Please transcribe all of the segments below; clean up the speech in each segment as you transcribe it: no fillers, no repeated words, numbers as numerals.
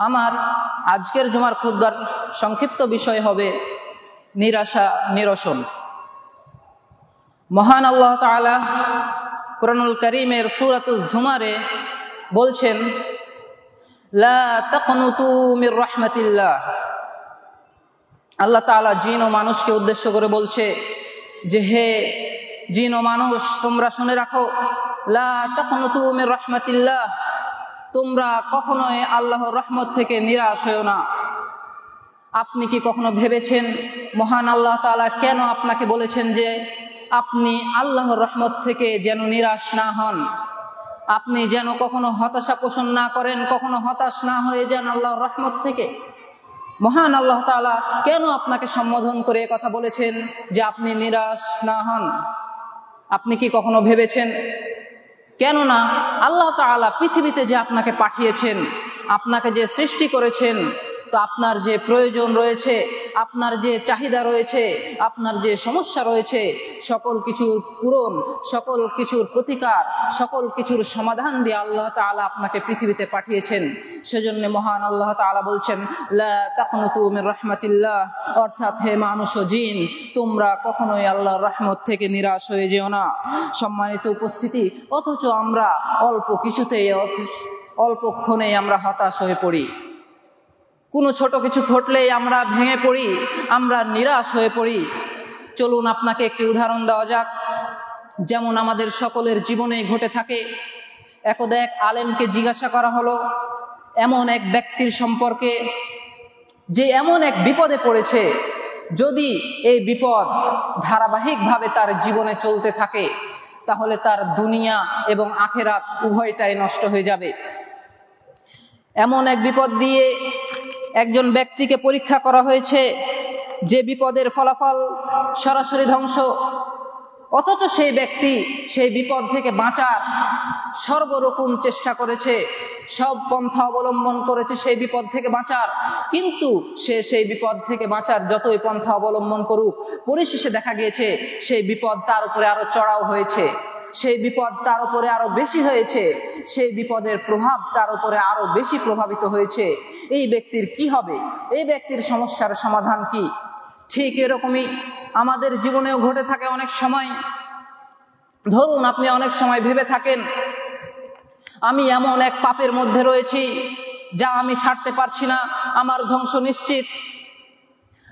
আমার আজকের জুমার খুতবার সংক্ষিপ্ত বিষয় হবে নিরাশা নিরসন। মহান আল্লাহ তাআলা কুরআনুল কারীমের সূরাতুজ জুমারে বলছেন, লা তাকনুতু মির রাহমাতিল্লাহ। আল্লাহ তাআলা জিন ও মানুষকে উদ্দেশ্য করে বলছে যে, হে জিন ও মানুষ, তোমরা শুনে রাখো, লা তাকনুতু মির রাহমাতিল্লাহ, তোমরা কখনোই আল্লাহর রহমত থেকে নিরাশ হও না। আপনি কি কখনো ভেবেছেন মহান আল্লাহ তাআলা কেন আপনাকে বলেছেন যে আপনি আল্লাহর রহমত থেকে যেন নিরাশ না হন, আপনি যেন কখনো হতাশা পোষণ না করেন, কখনো হতাশ না হয়ে যান আল্লাহর রহমত থেকে? মহান আল্লাহ তাআলা কেন আপনাকে সম্বোধন করে কথা বলেছেন যে আপনি নিরাশ না হন? আপনি কি কখনো ভেবেছেন? কেননা আল্লাহ তাআলা পৃথিবীতে যে আপনাকে পাঠিয়েছেন, আপনাকে যে সৃষ্টি করেছেন, তো আপনার যে প্রয়োজন রয়েছে, আপনার যে চাহিদা রয়েছে, আপনার যে সমস্যা রয়েছে, সকল কিছুর পূরণ, সকল কিছুর প্রতিকার, সকল কিছুর সমাধান দিয়ে আল্লাহ তাআলা আপনাকে পৃথিবীতে পাঠিয়েছেন। সেজন্য মহান আল্লাহ তাআলা বলছেন, লা তাকনুতু মির রাহমাতিল্লাহ, অর্থাৎ হে মানুষ ও জিন, তোমরা কখনোই আল্লাহর রহমত থেকে নিরাশ হয়ে যেও না। সম্মানিত উপস্থিতি, অথচ আমরা অল্প কিছুতেই, অল্পক্ষণেই আমরা হতাশ হয়ে পড়ি। কোনো ছোট কিছু ঘটলেই আমরা ভেঙে পড়ি, আমরা নিরাশ হয়ে পড়ি। চলুন আপনাকে একটি উদাহরণ দেওয়া যাক, যেমন আমাদের সকলের জীবনে ঘটে থাকে। একদা এক আলেমকে জিজ্ঞাসা করা হলো এমন এক ব্যক্তির সম্পর্কে যে এমন এক বিপদে পড়েছে, যদি এই বিপদ ধারাবাহিকভাবে তার জীবনে চলতে থাকে তাহলে তার দুনিয়া এবং আখিরাত উভয়টাই নষ্ট হয়ে যাবে। এমন এক বিপদ দিয়ে একজন ব্যক্তিকে পরীক্ষা করা হয়েছে যে বিপদের ফলাফল সরাসরি ধ্বংস, অথচ সেই ব্যক্তি সেই বিপদ থেকে বাঁচার সর্বরকম চেষ্টা করেছে, সব পন্থা অবলম্বন করেছে সেই বিপদ থেকে বাঁচার, কিন্তু সে সেই বিপদ থেকে বাঁচার যতই পন্থা অবলম্বন করুক, পরিশেষে দেখা গিয়েছে সেই বিপদ তার উপরে আরো চড়াও হয়েছে, সেই বিপদ তার উপরে আরো বেশি হয়েছে, সেই বিপদের প্রভাব তার উপরে আরো বেশি প্রভাবিত হয়েছে। এই ব্যক্তির কি হবে? এই ব্যক্তির সমস্যার সমাধান কি? ঠিক এরকমই আমাদের জীবনেও ঘটে থাকে অনেক সময়। ধরুন, আপনি অনেক সময় ভেবে থাকেন, আমি এমন এক পাপের মধ্যে রয়েছি যা আমি ছাড়তে পারছি না, আমার ধ্বংস নিশ্চিত।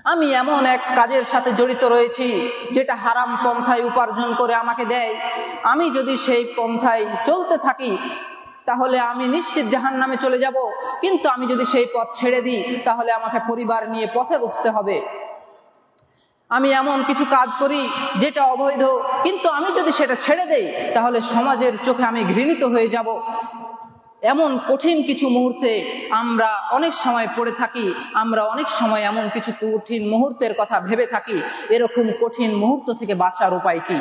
আমি এমন এক কাজের সাথে জড়িত রয়েছি যেটা হারাম পন্থায় উপার্জন করে আমাকে দেয়, আমি যদি সেই পন্থায় চলতে থাকি তাহলে আমি নিশ্চিত জাহান্নামে চলে যাব, কিন্তু আমি যদি সেই পথ ছেড়ে দিই তাহলে আমাকে পরিবার নিয়ে পথে বসতে হবে। আমি এমন কিছু কাজ করি যেটা অবৈধ, কিন্তু আমি যদি সেটা ছেড়ে দেই তাহলে সমাজের চোখে আমি ঘৃণিত হয়ে যাব। এমন কঠিন কিছু মুহূর্তে আমরা অনেক সময় পড়ে থাকি, আমরা অনেক সময় এমন কিছু কঠিন মুহূর্তের কথা ভেবে থাকি। এরকম কঠিন মুহূর্ত থেকে বাঁচার উপায় কি?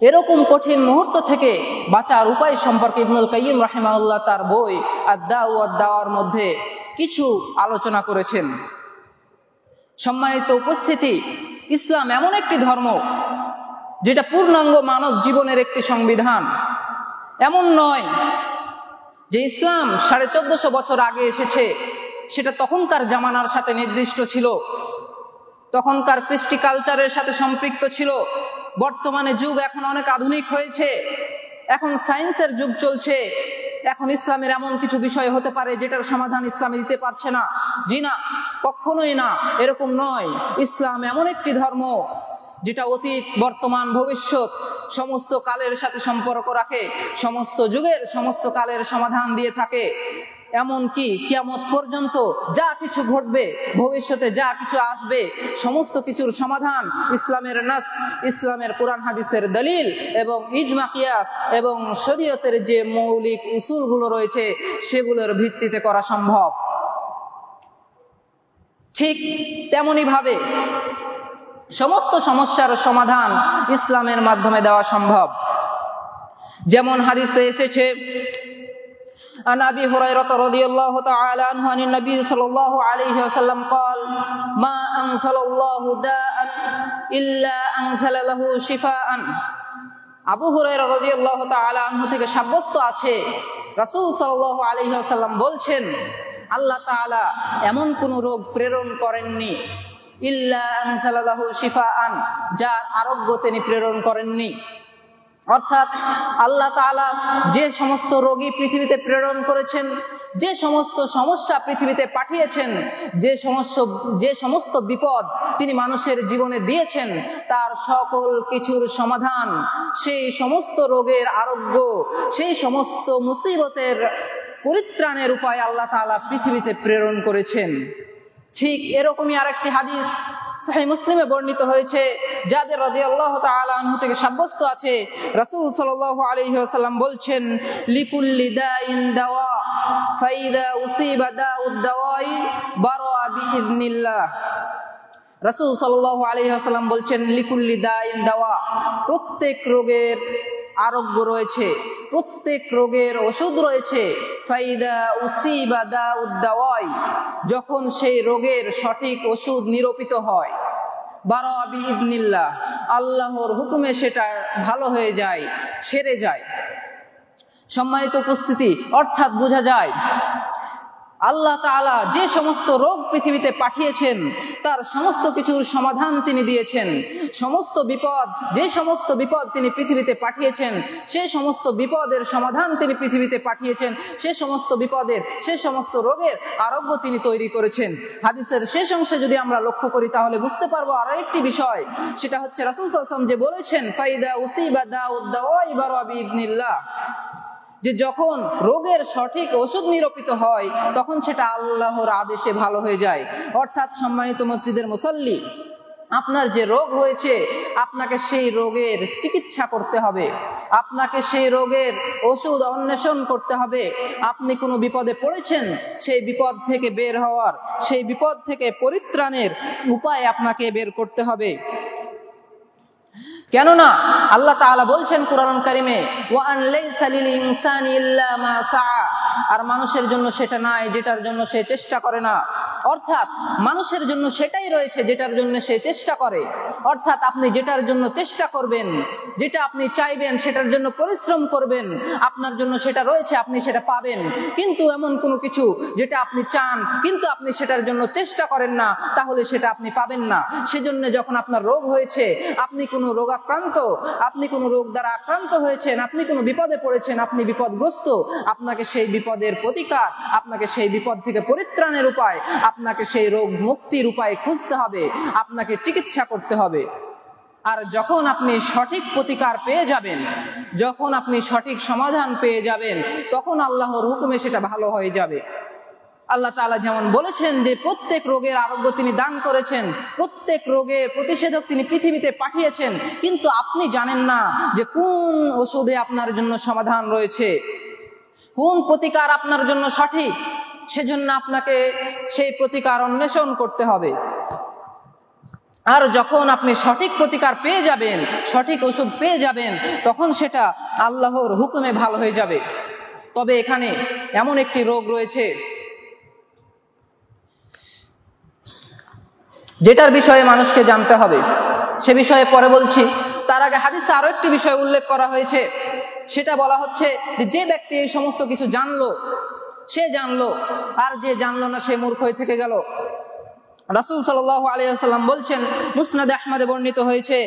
এরকম কঠিন মুহূর্ত থেকে বাঁচার উপায় সম্পর্কে ইবনুল কাইয়িম রাহিমাহুল্লাহ তার বই আদ-দাউ ওয়াদ-দাওয়ার মধ্যে কিছু আলোচনা করেছেন। সম্মানিত উপস্থিতি, ইসলাম এমন একটি ধর্ম যেটা পূর্ণাঙ্গ মানব জীবনের একটি সংবিধান। এমন নয় যে ইসলাম 1450 বছর আগে এসেছে, সেটা তখনকার জামানার সাথে নির্দিষ্ট ছিল, তখনকার কৃষ্টি কালচারের সাথে সম্পৃক্ত ছিল। বর্তমানে যুগ এখন অনেক আধুনিক হয়েছে, এখন সায়েন্সের যুগ চলছে, এখন ইসলামের এমন কিছু বিষয় হতে পারে যেটার সমাধান ইসলামে দিতে পারছে না। জি না, কখনোই না, এরকম নয়। ইসলাম এমন একটি ধর্ম যেটা অতীত, বর্তমান, ভবিষ্যৎ সমস্ত কালের সাথে সম্পর্ক রাখে, সমস্ত যুগের সমস্ত কালের সমাধান দিয়ে থাকে। এমনকি কিয়ামত পর্যন্ত যা কিছু ঘটবে, ভবিষ্যতে যা কিছু আসবে, সমস্ত কিছুর সমাধান ইসলামের নাস, ইসলামের কোরআন হাদিসের দলিল এবং ইজমা কিয়াস এবং শরীয়তের যে মৌলিক উসুলগুলো রয়েছে সেগুলোর ভিত্তিতে করা সম্ভব। ঠিক তেমনি ভাবে সমস্ত সমস্যার সমাধান ইসলামের মাধ্যমে দেওয়া সম্ভব। যেমন হাদিসে এসেছে, عن أبي هريرة رضي الله تعالى عنه عن النبي صلى الله عليه وسلم قال ما أنزل الله داء إلا أنزل له شفاء। আবু হুরায়রা রাদিয়াল্লাহু তাআলা আনহু থেকে সাব্যস্ত আছে রাসূল সাল্লাল্লাহু আলাইহি ওয়াসাল্লাম বলছেন, আল্লাহ তাআলা এমন কোন রোগ প্রেরণ করেননি ইল্লা আনজালাহু শিফাআন, যার আরোগ্য তিনি প্রেরণ করেননি। অর্থাৎ আল্লাহ তাআলা যে সমস্ত রোগী পৃথিবীতে প্রেরণ করেছেন, যে সমস্ত সমস্যা পৃথিবীতে পাঠিয়েছেন, যে সমস্ত বিপদ তিনি মানুষের জীবনে দিয়েছেন, তার সকল কিছুর সমাধান, সেই সমস্ত রোগের আরোগ্য, সেই সমস্ত মুসিবতের পরিত্রাণের উপায় আল্লাহ তাআলা পৃথিবীতে প্রেরণ করেছেন। ঠিক এরকমই আরেকটি হাদিস সহিহ মুসলিমে বর্ণিত হয়েছে, জাবের রাদিয়াল্লাহু তাআলা আনহু থেকে সাব্যস্ত আছে, রাসূল সাল্লাল্লাহু আলাইহি ওয়াসাল্লাম বলছেন, লিকুল্লি দাইন দাওয়া ফাইদা উসিবা দাউদ দাওয়াই বারা বিইذনিল্লাহ। রাসূল সাল্লাল্লাহু আলাইহি ওয়াসাল্লাম বলছেন, লিকুল্লি দাইন দাওয়া, প্রত্যেক রোগের আরোগ্য রয়েছে, প্রত্যেক রোগের ওষুধ রয়েছে। ফাইদা উসিবা দাউদ দাওয়াই, যখন সেই রোগের সঠিক ওষুধ নিরূপিত হয়, বারা বিইذনিল্লাহ, আল্লাহর হুকুমে সেটা ভালো হয়ে যায়, সেরে যায়। সম্মানিত উপস্থিতি, অর্থাৎ বোঝা যায় আল্লাহ তাআলা যে সমস্ত রোগ পৃথিবীতে পাঠিয়েছেন তার সমস্ত কিছুর সমাধান তিনি দিয়েছেন। সমস্ত বিপদ, যে সমস্ত বিপদ তিনি পৃথিবীতে পাঠিয়েছেন, সে সমস্ত বিপদের সমাধান তিনি পৃথিবীতে পাঠিয়েছেন, সে সমস্ত বিপদের, সে সমস্ত রোগের আরোগ্য তিনি তৈরি করেছেন। হাদিসের শেষ অংশে যদি আমরা লক্ষ্য করি তাহলে বুঝতে পারবো আরো একটি বিষয়, সেটা হচ্ছে রাসূল সাল্লাল্লাহু আলাইহি ওয়াসাল্লাম যে বলেছেন, ফাইদা উসিবা দাউদ দাওয়াই বারা বিইذনিল্লাহ, যে যখন রোগের সঠিক ওষুধ নিরূপিত হয় তখন সেটা আল্লাহর আদেশে ভালো হয়ে যায়। অর্থাৎ সম্মানিত মসজিদের মুসল্লি, আপনার যে রোগ হয়েছে আপনাকে সেই রোগের চিকিৎসা করতে হবে, আপনাকে সেই রোগের ওষুধ অন্বেষণ করতে হবে। আপনি কোনো বিপদে পড়েছেন, সেই বিপদ থেকে বের হওয়ার, সেই বিপদ থেকে পরিত্রাণের উপায় আপনাকে বের করতে হবে। কেননা আল্লাহ তাআলা বলছেন কুরআন কারীমে, ওয়া আন লাইসা লিল ইনসানি ইল্লা মা সাআ, আর মানুষের জন্য সেটা নাই যেটার জন্য সে চেষ্টা করে না। অর্থাৎ মানুষের জন্য সেটাই রয়েছে যেটার জন্য সে চেষ্টা করে। অর্থাৎ আপনি যেটার জন্য চেষ্টা করবেন, যেটা আপনি চাইবেন, সেটার জন্য পরিশ্রম করবেন, আপনার জন্য সেটা রয়েছে, আপনি সেটা পাবেন। কিন্তু এমন কোনো কিছু যেটা আপনি চান কিন্তু আপনি সেটার জন্য চেষ্টা করেন না, তাহলে সেটা আপনি পাবেন না। সেজন্য যখন আপনার রোগ হয়েছে, আপনি কোনো রোগাক্রান্ত, আপনি কোনো রোগ দ্বারা আক্রান্ত হয়েছেন, আপনি কোনো বিপদে পড়েছেন, আপনি বিপদগ্রস্ত, আপনাকে সেই বিপদের প্রতিকার, আপনাকে সেই বিপদ থেকে পরিত্রাণের উপায়, আপনাকে সেই রোগ মুক্তির উপায় খুঁজতে হবে, আপনাকে চিকিৎসা করতে হবে। আর যখন আপনি সঠিক প্রতিকার পেয়ে যাবেন, যখন আপনি সঠিক সমাধান পেয়ে যাবেন, তখন আল্লাহর হুকুমে সেটা ভালো হয়ে যাবে। আল্লাহ তাআলা যেমন বলেছেন যে প্রত্যেক রোগের আরোগ্য তিনি দান করেছেন, প্রত্যেক রোগের প্রতিষেধক তিনি পৃথিবীতে পাঠিয়েছেন, কিন্তু আপনি জানেন না যে কোন ওষুধে আপনার জন্য সমাধান রয়েছে, কোন প্রতিকার আপনার জন্য সঠিক। সেজন্য আপনাকে সেই প্রতিকার অন্বেষণ করতে হবে। আর যখন আপনি সঠিক প্রতিকার পেয়ে যাবেন, সঠিক ওষুধ পেয়ে যাবেন, তখন সেটা আল্লাহর হুকুমে ভালো হয়ে যাবে। তবে এখানে এমন একটি রোগ রয়েছে যেটার বিষয়ে মানুষকে জানতে হবে, সে বিষয়ে পরে বলছি। তার আগে হাদিসে আরো একটি বিষয় উল্লেখ করা হয়েছে, সেটা বলা হচ্ছে যে ব্যক্তি এই সমস্ত কিছু জানলো, সে জানলো, আর যে জানলো না সে মূর্খ হয়ে থেকে গেল। রাসূল সাল্লাল্লাহু আলাইহি ওয়াসাল্লাম বলছেন, মুসনাদ আহমদে বর্ণিত হয়েছে,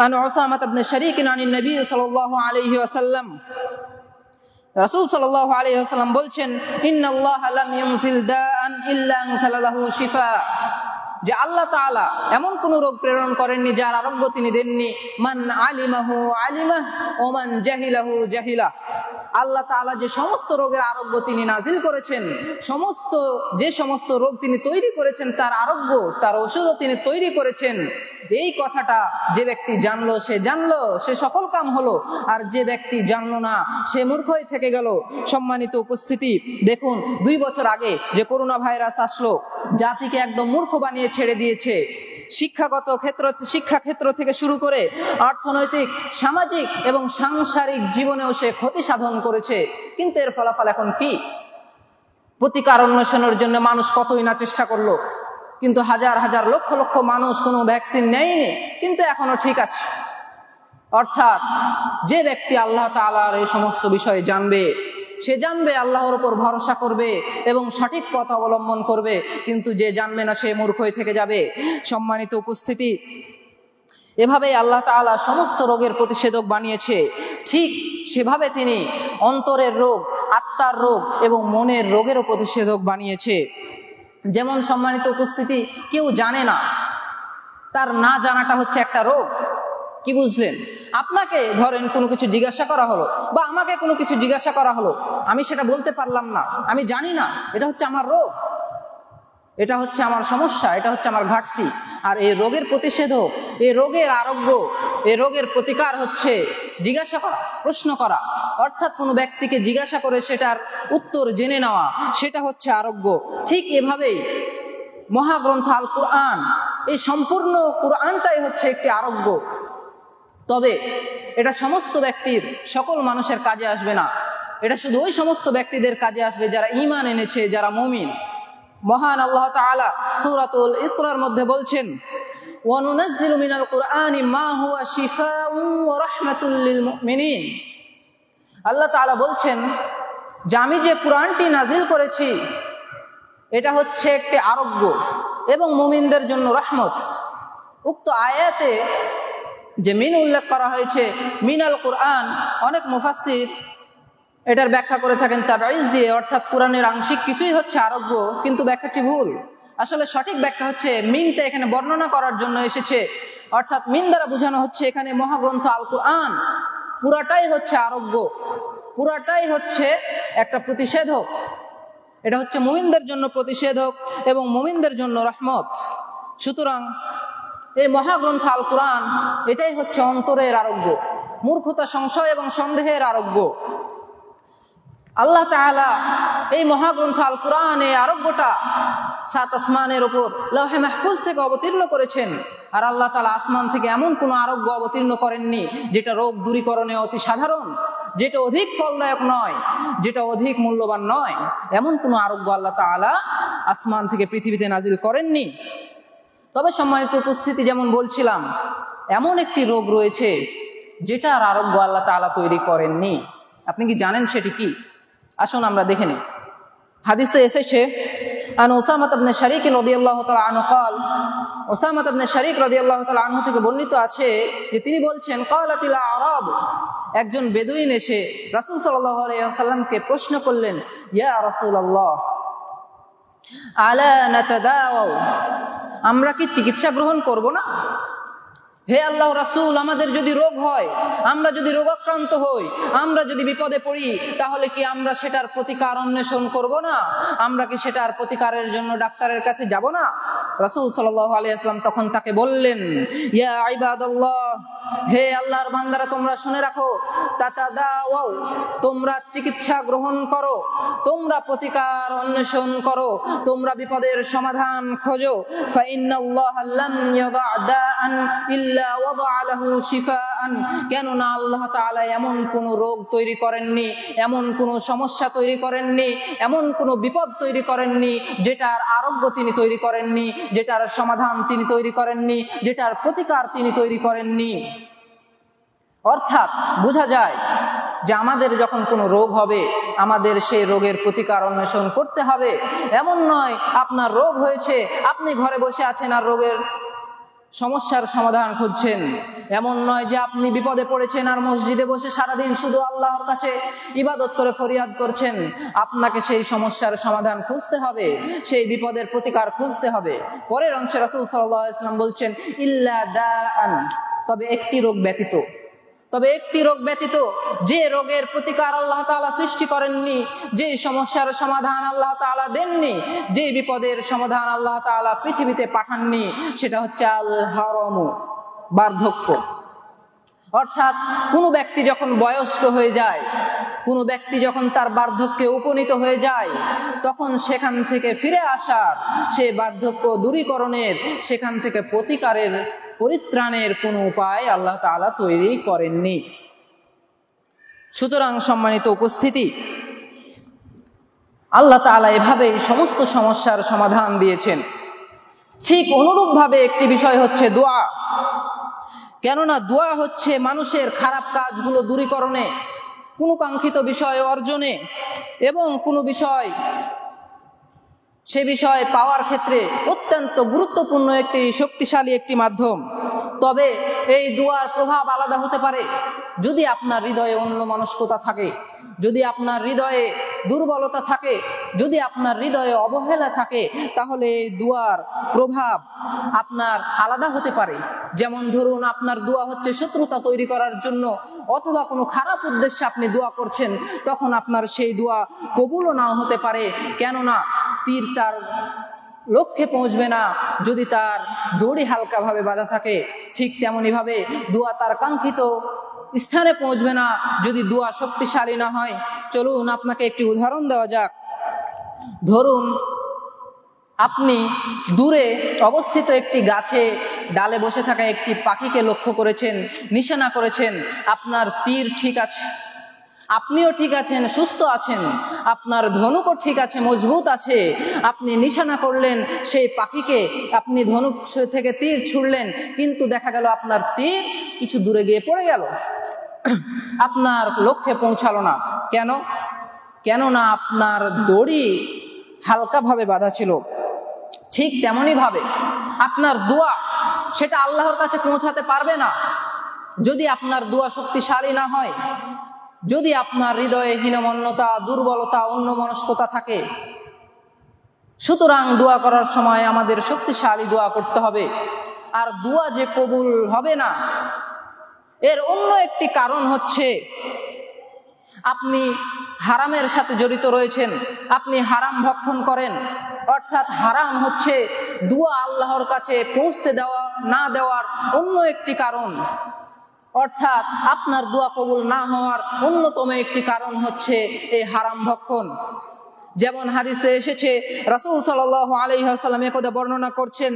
আন উসামা ইবনে শারীক আনিন নবী সাল্লাল্লাহু আলাইহি ওয়াসাল্লাম, রাসূল সাল্লাল্লাহু আলাইহি ওয়াসাল্লাম বলছেন, ইন্নাল্লাহা লাম ইউনজিল দাআন ইল্লা আনজালাহু শিফা, যে আল্লাহ তাআলা এমন কোন রোগ প্রেরণ করেননি যার আরোগ্য তিনি দেননি। মান আলিমাহু আলিমাহ ওয়া মান জাহিলাহু জাহিলা, আল্লাহ তাআলা যে সমস্ত রোগের আরোগ্য তিনি নাজিল করেছেন, যে সমস্ত রোগ তিনি তৈরি করেছেন তার আরোগ্য, তার ওষুধও তিনি তৈরি করেছেন। এই কথাটা যে ব্যক্তি জানলো সে জানলো, সে সফল কাম হলো, আর যে ব্যক্তি জানলো না সে মূর্খই থেকে গেল। সম্মানিত উপস্থিতি, দেখুন 2 বছর আগে যে করোনা ভাইরাস আসলো, জাতিকে একদম মূর্খ বানিয়ে ছেড়ে দিয়েছে। শিক্ষা ক্ষেত্র থেকে শুরু করে অর্থনৈতিক, সামাজিক এবং সাংসারিক জীবনেও সে ক্ষতি সাধন করেছে। কিন্তু এর ফলাফল এখন কি? প্রতিকার অন্বেষণের জন্য মানুষ কতই না চেষ্টা করলো, কিন্তু হাজার হাজার লক্ষ লক্ষ মানুষ কোনো ভ্যাকসিন নেয়নি, কিন্তু এখনো ঠিক আছে। অর্থাৎ যে ব্যক্তি আল্লাহ তাআলার এই সমস্ত বিষয়ে জানবে, সে জানবে, আল্লাহর উপর ভরসা করবে এবং সঠিক পথ অবলম্বন করবে। কিন্তু যে জানবে না সে মূর্খ হয়ে থেকে যাবে। সম্মানিত উপস্থিতি, এভাবেই আল্লাহ তাআলা সমস্ত রোগের প্রতিষেধক বানিয়েছে। ঠিক সেভাবে তিনি অন্তরের রোগ, আত্মার রোগ এবং মনের রোগেরও প্রতিষেধক বানিয়েছে। যেমন সম্মানিত উপস্থিতি, কেউ জানে না, তার না জানাটা হচ্ছে একটা রোগ। কি বুঝলেন? আপনাকে ধরেন কোনো কিছু জিজ্ঞাসা করা হলো বা আমাকে কোনো কিছু জিজ্ঞাসা করা হলো, আমি সেটা বলতে পারলাম না, আমি জানি না, এটা হচ্ছে আমার রোগ, এটা হচ্ছে আমার সমস্যা, এটা হচ্ছে আমার ঘাটতি। আর এই রোগের প্রতিষেধক, এই রোগের আরোগ্য, এই রোগের প্রতিকার হচ্ছে জিজ্ঞাসা করা, প্রশ্ন করা, অর্থাৎ কোনো ব্যক্তিকে জিজ্ঞাসা করে সেটার উত্তর জেনে নেওয়া, সেটা হচ্ছে আরোগ্য। ঠিক এভাবেই মহাগ্রন্থ আল কুরআন, এই সম্পূর্ণ কুরআনটাই হচ্ছে একটি আরোগ্য। তবে এটা সমস্ত ব্যক্তির, সকল মানুষের কাজে আসবে না। এটা শুধু ওই সমস্ত ব্যক্তিদের কাজে আসবে যারা ঈমান এনেছে, যারা মুমিন। মহান আল্লাহ তাআলা সূরাতুল ইসরার মধ্যে বলছেন, ওয়ানুনাজ্জিলু মিনাল কুরআনি মা হুয়া শিফাউন ওয়া রাহমাতুল লিল মুমিনিন। আল্লাহ তাআলা বলছেন যে আমি যে কুরআনটি নাজিল করেছি এটা হচ্ছে একটি আরোগ্য এবং মুমিনদের জন্য রহমত। উক্ত আয়াতে যে মিন উল্লেখ করা হয়েছে, মিনাল কুরআন, অনেক মুফাসসির এটার ব্যাখ্যা করে থাকেন তাবাইজ দিয়ে, অর্থাৎ কোরআনের আংশিক কিছুই হচ্ছে আরোগ্য, কিন্তু ব্যাখ্যাটি ভুল। আসলে সঠিক ব্যাখ্যা হচ্ছে মিনটা এখানে বর্ণনা করার জন্য এসেছে, অর্থাৎ মিন দ্বারা বোঝানো হচ্ছে এখানে মহাগ্রন্থ আল কুরআন পুরাটাই হচ্ছে আরোগ্য, পুরাটাই হচ্ছে একটা প্রতিষেধক। এটা হচ্ছে মুমিনদের জন্য প্রতিষেধক এবং মুমিনদের জন্য রহমত। সুতরাং এই মহাগ্রন্থ আল কুরআন এটাই হচ্ছে অন্তরের আরোগ্য, মূর্খতা, সংশয় এবং সন্দেহের আরোগ্য। আল্লাহ তাআলা এই মহাগ্রন্থ আল কুরআনে আরোগ্যটা 7 আসমানের উপর লৌহে মাহফুজ থেকে অবতীর্ণ করেছেন। আর আল্লাহ তাআলা আসমান থেকে এমন কোনো আরোগ্য অবতীর্ণ করেননি যেটা রোগ দূরীকরণে অতি সাধারণ, যেটা অধিক ফলদায়ক নয়, যেটা অধিক মূল্যবান নয়। এমন কোনো আরোগ্য আল্লাহ তাআলা আসমান থেকে পৃথিবীতে নাজিল করেননি। তবে সম্মানিত উপস্থিতি, যেমন বলছিলাম, এমন একটি রোগ রয়েছে যেটার আরোগ্য আল্লাহ তাআলা তৈরি করেননি। আপনি কি জানেন সেটি কি? আসুন আমরা দেখে নিই। হাদিসে এসেছে, আন উসামা ইবনে শারীক রাদিয়াল্লাহু তাআলা আনহু قال, উসামা ইবনে শারীক রাদিয়াল্লাহু তাআলা আনহু থেকে বর্ণিত আছে যে তিনি বলছেন, ক্বালাতিল আরাব, একজন বেদুইন এসে রাসূল সাল্লাল্লাহু আলাইহি ওয়াসাল্লামকে প্রশ্ন করলেন, ইয়া রাসূলুল্লাহ আলা নাতাদাওয়া, আমরা কি চিকিৎসা গ্রহণ করব না? হে আল্লাহর রাসূল, আমাদের যদি রোগ হয়, আমরা যদি রোগাক্রান্ত হই, আমরা যদি বিপদে পড়ি, তাহলে কি আমরা সেটার প্রতিকার অন্বেষণ করব না? আমরা কি সেটার প্রতিকারের জন্য ডাক্তারের কাছে যাব না? রাসূল সাল্লাল্লাহু আলাইহি ওয়াসাল্লাম তখন তাকে বললেন, ইয়া ইবাদাল্লাহ, হে আল্লাহর বান্দারা, তোমরা শুনে রাখো, তাতাদাওয়াও, তোমরা চিকিৎসা গ্রহণ করো, তোমরা প্রতিকার অন্বেষণ করো, তোমরা বিপদের সমাধান খোঁজো। ফা ইন্নাল্লাহা লাম ইয়াদা দাআন ইল্লা ওয়াদা লাহু শিফাআন, কেননা আল্লাহ তাআলা এমন কোনো রোগ তৈরি করেননি, এমন কোনো সমস্যা তৈরি করেননি, এমন কোনো বিপদ তৈরি করেননি যেটার আরোগ্য তিনি তৈরি করেননি, যেটার সমাধান তিনি তৈরি করেননি, যেটার প্রতিকার তিনি তৈরি করেননি। অর্থাৎ বোঝা যায় যে আমাদের যখন কোনো রোগ হবে, আমাদের সেই রোগের প্রতিকার অন্বেষণ করতে হবে। এমন নয় আপনার রোগ হয়েছে, আপনি ঘরে বসে আছেন আর রোগের সমস্যার সমাধান খুঁজছেন। এমন নয় যে আপনি বিপদে পড়েছেন আর মসজিদে বসে সারাদিন শুধু আল্লাহর কাছে ইবাদত করে ফরিয়াদ করছেন। আপনাকে সেই সমস্যার সমাধান খুঁজতে হবে, সেই বিপদের প্রতিকার খুঁজতে হবে। পরের অংশে রাসূল সাল্লাল্লাহু আলাইহি ওয়াসাল্লাম বলছেন, ইল্লা দাআন, তবে একটি রোগ ব্যতীত, তবে একটি রোগ ব্যতীত, যে রোগের প্রতিকার আল্লাহ তাআলা সৃষ্টি করেননি, যে সমস্যার সমাধান আল্লাহ তাআলা দেননি, যে বিপদের সমাধান আল্লাহ তাআলা পৃথিবীতে পাঠাননি, সেটা হচ্ছে আল হারামু, বার্ধক্য। অর্থাৎ কোনো ব্যক্তি যখন বয়স্ক হয়ে যায়, কোনো ব্যক্তি যখন তার বার্ধক্যে উপনীত হয়ে যায়, তখন সেখান থেকে ফিরে আসার, সেই বার্ধক্য দূরীকরণের, সেখান থেকে প্রতিকারের, পরিত্রাণের কোনো উপায় আল্লাহ তাআলা তৈরি করেননি। সুতরাং সম্মানিত উপস্থিতি, আল্লাহ তাআলা এভাবেই সমস্ত সমস্যার সমাধান দিয়েছেন। ঠিক অনুরূপভাবে একটি বিষয় হচ্ছে দোয়া। কেননা দোয়া হচ্ছে মানুষের খারাপ কাজগুলো দূরীকরণে, কোনো কাঙ্ক্ষিত বিষয় অর্জনে এবং কোনো বিষয় সে বিষয় পাওয়ার ক্ষেত্রে অত্যন্ত গুরুত্বপূর্ণ একটি শক্তিশালী একটি মাধ্যম। তবে এই দোয়ার প্রভাব আলাদা হতে পারে। যদি আপনার হৃদয়ে অন্যমনস্কতা থাকে, যদি আপনার হৃদয়ে দুর্বলতা থাকে, যদি আপনার হৃদয়ে অবহেলা থাকে, তাহলে এই দোয়ার প্রভাব আপনার আলাদা হতে পারে। যেমন ধরুন, আপনার দোয়া হচ্ছে শত্রুতা তৈরি করার জন্য, অথবা কোনো খারাপ উদ্দেশ্যে আপনি দোয়া করছেন, তখন আপনার সেই দোয়া কবুলও নাও হতে পারে। কেননা তীর তার লক্ষ্যে পৌঁছবে না যদি তার দড়ি হালকাভাবে বাঁধা থাকে। ঠিক তেমনইভাবে দোয়া তার কাঙ্ক্ষিত স্থানে পৌঁছবে না যদি দোয়া শক্তিশালী না হয়। চলুন আপনাকে একটি উদাহরণ দেওয়া যাক। ধরুন, আপনি দূরে অবস্থিত একটি গাছে ডালে বসে থাকা একটি পাখিকে লক্ষ্য করেছেন, নিশানা করেছেন। আপনার তীর ঠিক আছে, আপনিও ঠিক আছেন, সুস্থ আছেন, আপনার ধনুকও ঠিক আছে, মজবুত আছে। আপনি নিশানা করলেন সেই পাখিকে, আপনি ধনুক থেকে তীর ছুড়লেন, কিন্তু দেখা গেল আপনার তীর কিছু দূরে গিয়ে পড়ে গেল, আপনার লক্ষ্যে পৌঁছালো না। কেন? কেননা আপনার দড়ি হালকাভাবে বাঁধা ছিল। ঠিক তেমনই ভাবে আপনার দোয়া সেটা আল্লাহর কাছে পৌঁছাতে পারবে না যদি আপনার দোয়া শক্তিশালী না হয়, যদি আপনার হৃদয়ে হীনমন্যতা, দুর্বলতা, অন্যমনস্কতা থাকে। সুতরাং দোয়া করার সময় আমাদের শক্তিশালী দোয়া করতে হবে। আর দোয়া যে কবুল হবে না, এর অন্য একটি কারণ হচ্ছে আপনি হারামের সাথে জড়িত রয়েছেন, আপনি হারাম ভক্ষণ করেন। অর্থাৎ হারাম হচ্ছে দোয়া আল্লাহর কাছে পৌঁছতে দেওয়া না দেওয়ার অন্য একটি কারণ। অর্থাৎ আপনার দোয়া কবুল না হওয়ার অন্যতম একটি কারণ হচ্ছে এই হারাম ভক্ষণ। যেমন হাদিসে এসেছে, রাসূল সাল্লাল্লাহু আলাইহি ওয়াসাল্লাম একদা বর্ণনা করছেন,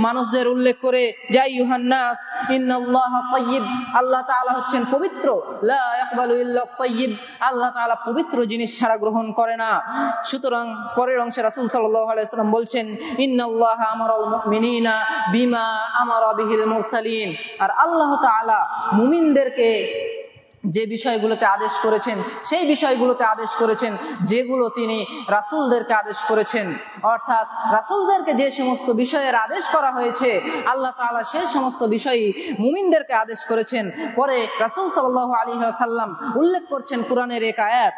মানুষদের উল্লেখ করে, যা আইয়ুহান নাস ইন্নাল্লাহা তাইয়্যিব, আল্লাহ তাআলা হচ্ছেন পবিত্র, লা ইয়াকবালু ইল্লা তাইয়্যিব, আল্লাহ তাআলা পবিত্র জিনিস ছাড়া গ্রহণ করে না। সুতরাং পরের অংশে রাসূল সাল্লাল্লাহু আলাইহি ওয়াসাল্লাম বলছেন, ইন্নাল্লাহা আমারাল মুমিনিনা বিমা আমারা বিহিল মুরসালিন, আর আল্লাহ তাআলা মুমিনদেরকে যে বিষয়গুলোতে আদেশ করেছেন সেই বিষয়গুলোতে আদেশ করেছেন যেগুলো তিনি রাসূলদেরকে আদেশ করেছেন। অর্থাৎ রাসূলদেরকে যে সমস্ত বিষয়ের আদেশ করা হয়েছে, আল্লাহ তাআলা সেই সমস্ত বিষয়ই মুমিনদেরকে আদেশ করেছেন। পরে রাসূল সাল্লাল্লাহু আলাইহি ওয়াসাল্লাম উল্লেখ করছেন কুরআনের এক আয়াত।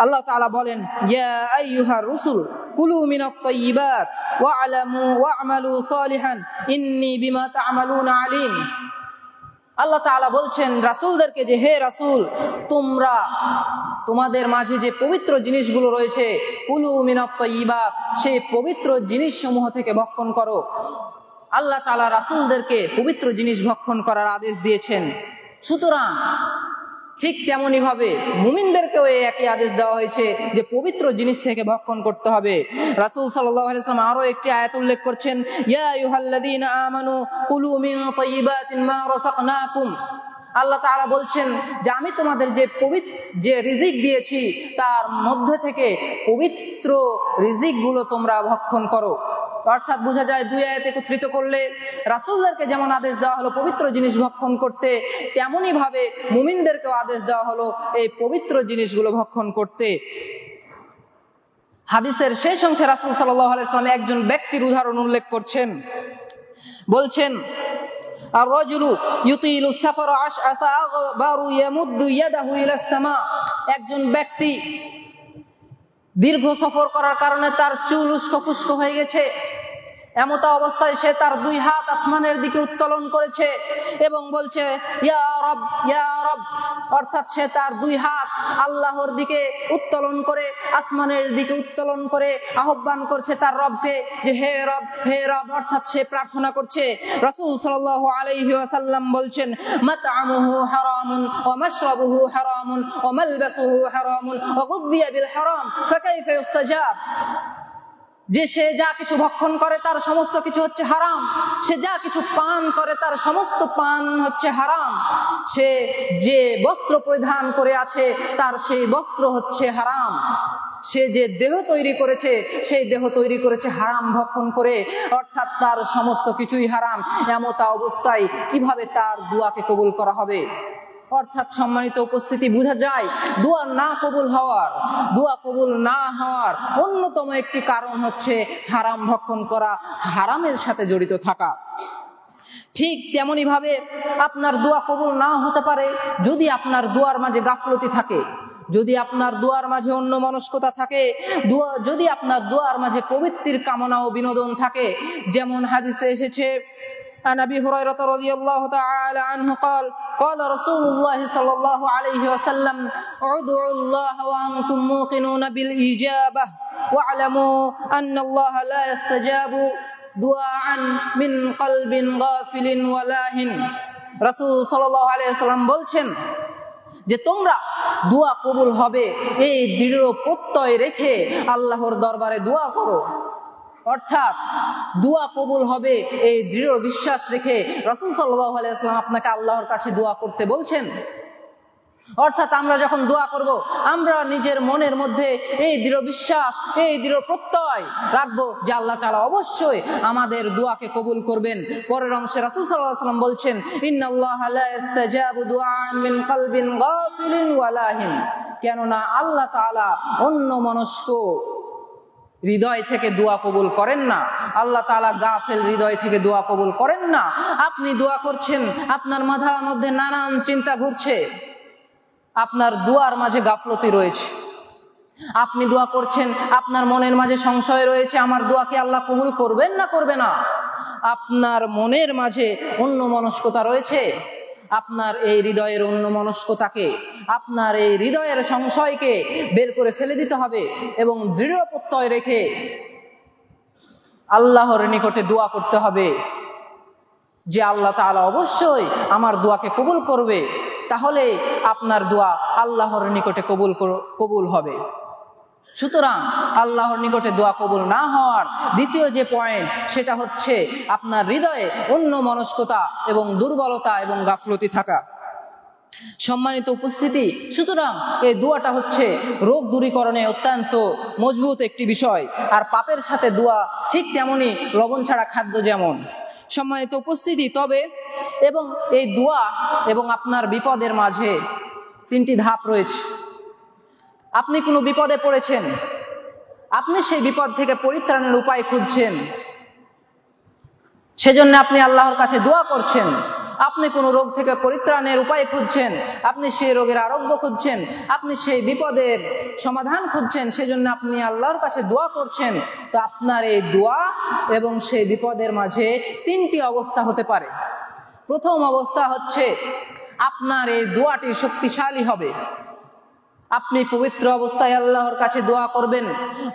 আল্লাহ তাআলা বলেন, ইয়া আইয়ুহার রাসূল কুলু মিনাত তাইয়্যিবাত ওয়া'লামু ওয়া'মালু সালিহান ইন্নী বিমা তা'মালুনা আলিম। আল্লাহ তাআলা বলছেন রাসূলদেরকে যে, হে রাসূল, তোমরা তোমাদের মাঝে যে পবিত্র জিনিসগুলো রয়েছে, কুলু মিনাত তাইয়্যিবাত, সেই পবিত্র জিনিসসমূহ থেকে ভক্ষণ করো। আল্লাহ তাআলা রাসূলদেরকে পবিত্র জিনিস ভক্ষণ করার আদেশ দিয়েছেন। সুতরাং ঠিক তেমনই ভাবে মুমিনদেরকেও এই একই আদেশ দেওয়া হয়েছে যে পবিত্র জিনিস থেকে ভক্ষণ করতে হবে। রাসূল সাল্লাল্লাহু আলাইহি ওয়াসাল্লাম আরো একটি আয়াত উল্লেখ করছেন, ইয়া আইয়ুহাল্লাযীনা আমানু কুলু মিন তাইয়্যিবাতিন মা রাযাকনাকুম। আল্লাহ তাআলা বলছেন যে আমি তোমাদের যে রিজিক দিয়েছি তার মধ্যে থেকে পবিত্র রিজিকগুলো তোমরা ভক্ষণ করো। অর্থাৎ বোঝা যায় দুই আয়াত একত্রিত করলে রাসূলদেরকে যেমন আদেশ দেওয়া হলো পবিত্র জিনিস ভক্ষণ করতে, তেমনি ভাবে মুমিনদেরকেও আদেশ দেওয়া হলো এই পবিত্র জিনিসগুলো ভক্ষণ করতে। হাদিসের শেষ অংশে রাসূল সাল্লাল্লাহু আলাইহি ওয়াসাল্লাম একজন ব্যক্তির উদাহরণ উল্লেখ করছেন, বলছেন, আর-রাজুলু ইউতিলু সাফারা আশআসা আগবারু ইয়ামুদ্দু ইয়াদাহু ইলাস সামা। একজন ব্যক্তি দীর্ঘ সফর করার কারণে তার চুল উস্কো খুস্কো হয়ে গেছে। এমত অবস্থায় সে তার দুই হাত আসমানের দিকে উত্তোলন করেছে এবং বলছে, ইয়া রব, ইয়া রব। অর্থাৎ সে তার দুই হাত আল্লাহর দিকে উত্তোলন করে, আসমানের দিকে উত্তোলন করে আহ্বান করছে তার রবকে যে, হে রব, হে রব। অর্থাৎ সে প্রার্থনা করছে। রাসূল সাল্লাল্লাহু আলাইহি ওয়াসাল্লাম বলছেন, মাতআমুহু হারামুন ওয়া মাশরাবুহু হারামুন ওয়া মালবাসুহু হারামুন ওয়া গুযিয়া বিল হারাম ফাকাইফা ইস্তাজাব। যে সে যা কিছু ভক্ষণ করে তার সমস্ত কিছু হচ্ছে হারাম, সে যা কিছু পান করে তার সমস্ত পান হচ্ছে হারাম, সে যে বস্ত্র পরিধান করে আছে তার সেই বস্ত্র হচ্ছে হারাম, সে যে দেহ তৈরি করেছে সেই দেহ তৈরি করেছে হারাম ভক্ষণ করে। অর্থাৎ তার সমস্ত কিছুই হারাম। এমতা অবস্থায় কিভাবে তার দোয়াকে কবুল করা হবে? অর্থাৎ সম্মানিত উপস্থিতি, বোঝা যায় দোয়া কবুল না হওয়ার অন্যতম একটি কারণ হচ্ছে হারাম ভক্ষণ করা, হারামের সাথে জড়িত থাকা। ঠিক তেমনি ভাবে আপনার দোয়া কবুল নাও হতে পারে যদি আপনার দোয়ার মাঝে গাফলতি থাকে, যদি আপনার দোয়ার মাঝে অন্যমনস্কতা থাকে, যদি আপনার দোয়ার মাঝে প্রবৃত্তির কামনা ও বিনোদন থাকে। যেমন হাদিসে এসেছে, عن أبي هريرة رضي الله تعالى عنه قال قال رسول الله صلى الله عليه وسلم ادعوا الله وأنتم موقنون بالإجابة واعلموا أن الله لا يستجاب دعاء من قلب غافل ولاهٍ। রাসূল সাল্লাল্লাহু আলাইহি ওয়াসাল্লাম বলছেন যে তোমরা দোয়া কবুল হবে এই দৃঢ় প্রত্যয় রেখে আল্লাহর দরবারে দোয়া করো। অর্থাৎ দোয়া কবুল হবে এই দৃঢ় বিশ্বাস রেখে রাসূল সাল্লাল্লাহু আলাইহি ওয়াসাল্লাম আপনাকে আল্লাহর কাছে দোয়া করতে বলছেন। অর্থাৎ আমরা যখন দোয়া করব, আমরা নিজের মনের মধ্যে এই দৃঢ় বিশ্বাস, এই দৃঢ় প্রত্যয় রাখবো যে আল্লাহ তাআলা অবশ্যই আমাদের দোয়াকে কবুল করবেন। পরের অংশে রাসূল সাল্লাল্লাহু আলাইহি ওয়াসাল্লাম বলছেন, ইন্নাল্লাহা লা ইস্তাজাবু দুআআন মিন কলবিন গাফিলিন ওয়ালাহিন, কেননা আল্লাহ তাআলা অন্যমনস্ক হৃদয় থেকে দোয়া কবুল করেন না। আল্লাহ তাআলা গাফেল হৃদয় থেকে দোয়া কবুল করেন না। আপনি দোয়া করছেন, আপনার মাথার মধ্যে নানান চিন্তা ঘুরছে, আপনার দোয়ার মাঝে গাফলতি রয়েছে। আপনি দোয়া করছেন, আপনার মনের মাঝে সংশয় রয়েছে, আমার দোয়াকে আল্লাহ কবুল করবেন না করবে না। আপনার মনের মাঝে অন্যমনস্কতা রয়েছে। আপনার এই হৃদয়ের অন্যমনস্কতাকে, আপনার এই হৃদয়ের সংশয়কে বের করে ফেলে দিতে হবে এবং দৃঢ় প্রত্যয় রেখে আল্লাহর নিকটে দোয়া করতে হবে যে আল্লাহ তাআলা অবশ্যই আমার দোয়াকে কবুল করবে। তাহলে আপনার দোয়া আল্লাহর নিকটে কবুল হবে। সুতরাং আল্লাহর নিকটে দোয়া কবুল না হওয়ার দ্বিতীয় যে পয়েন্ট, সেটা হচ্ছে আপনার হৃদয়ে অন্যমনস্কতা এবং দুর্বলতা এবং গাফলতি থাকা। সম্মানিত উপস্থিতি, সুতরাং এই দোয়াটা হচ্ছে রোগ দূরীকরণে অত্যন্ত মজবুত একটি বিষয়। আর পাপের সাথে দোয়া ঠিক তেমনি লবণ ছাড়া খাদ্য যেমন। সম্মানিত উপস্থিতি, তবে এবং এই দোয়া এবং আপনার বিপদের মাঝে তিনটি ধাপ রয়েছে। আপনি কোনো বিপদে পড়েছেন, আপনি সেই বিপদ থেকে পরিত্রাণের উপায় খুঁজছেন, সেজন্য আপনি আল্লাহর কাছে দোয়া করছেন। আপনি কোনো রোগ থেকে পরিত্রাণের উপায় খুঁজছেন, আপনি সেই রোগের আরোগ্য খুঁজছেন, আপনি সেই বিপদের সমাধান খুঁজছেন, সেজন্য আপনি আল্লাহর কাছে দোয়া করছেন। তো আপনার এই দোয়া এবং সেই বিপদের মাঝে তিনটি অবস্থা হতে পারে। প্রথম অবস্থা হচ্ছে আপনার এই দোয়াটি শক্তিশালী হবে। আপনি পবিত্র অবস্থায় আল্লাহর কাছে দোয়া করবেন,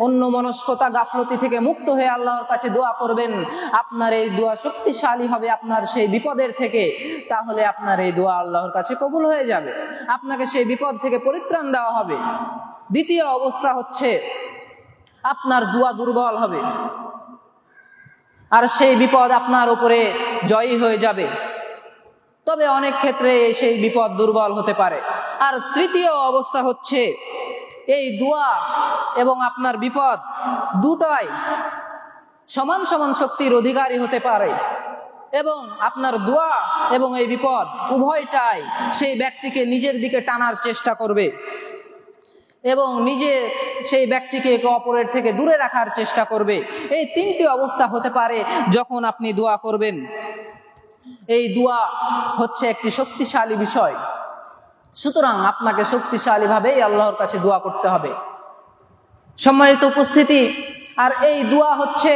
অন্যমনস্কতা গাফলতি থেকে মুক্ত হয়ে আল্লাহর কাছে দোয়া করবেন। আপনার এই দোয়া শক্তিশালী হবে আপনার সেই বিপদের থেকে। তাহলে আপনার এই দোয়া আল্লাহর কাছে কবুল হয়ে যাবে, আপনাকে সেই বিপদ থেকে পরিত্রাণ দেওয়া হবে। দ্বিতীয় অবস্থা হচ্ছে আপনার দোয়া দুর্বল হবে আর সেই বিপদ আপনার উপরে জয়ী হয়ে যাবে। তবে অনেক ক্ষেত্রে সেই বিপদ দুর্বল হতে পারে। আর তৃতীয় অবস্থা হচ্ছে এই দোয়া এবং আপনার বিপদ দুটোই সমান সমান শক্তির অধিকারী হতে পারে এবং আপনার দোয়া এবং এই বিপদ উভয়টাই সেই ব্যক্তিকে নিজের দিকে টানার চেষ্টা করবে এবং নিজে সেই ব্যক্তিকে একে অপরের থেকে দূরে রাখার চেষ্টা করবে। এই তিনটি অবস্থা হতে পারে যখন আপনি দোয়া করবেন। এই দোয়া হচ্ছে একটি শক্তিশালী বিষয়। সুতরাং আপনাকে শক্তিশালীভাবেই আল্লাহর কাছে দোয়া করতে হবে। সম্মানিত উপস্থিতি, আর এই দোয়া হচ্ছে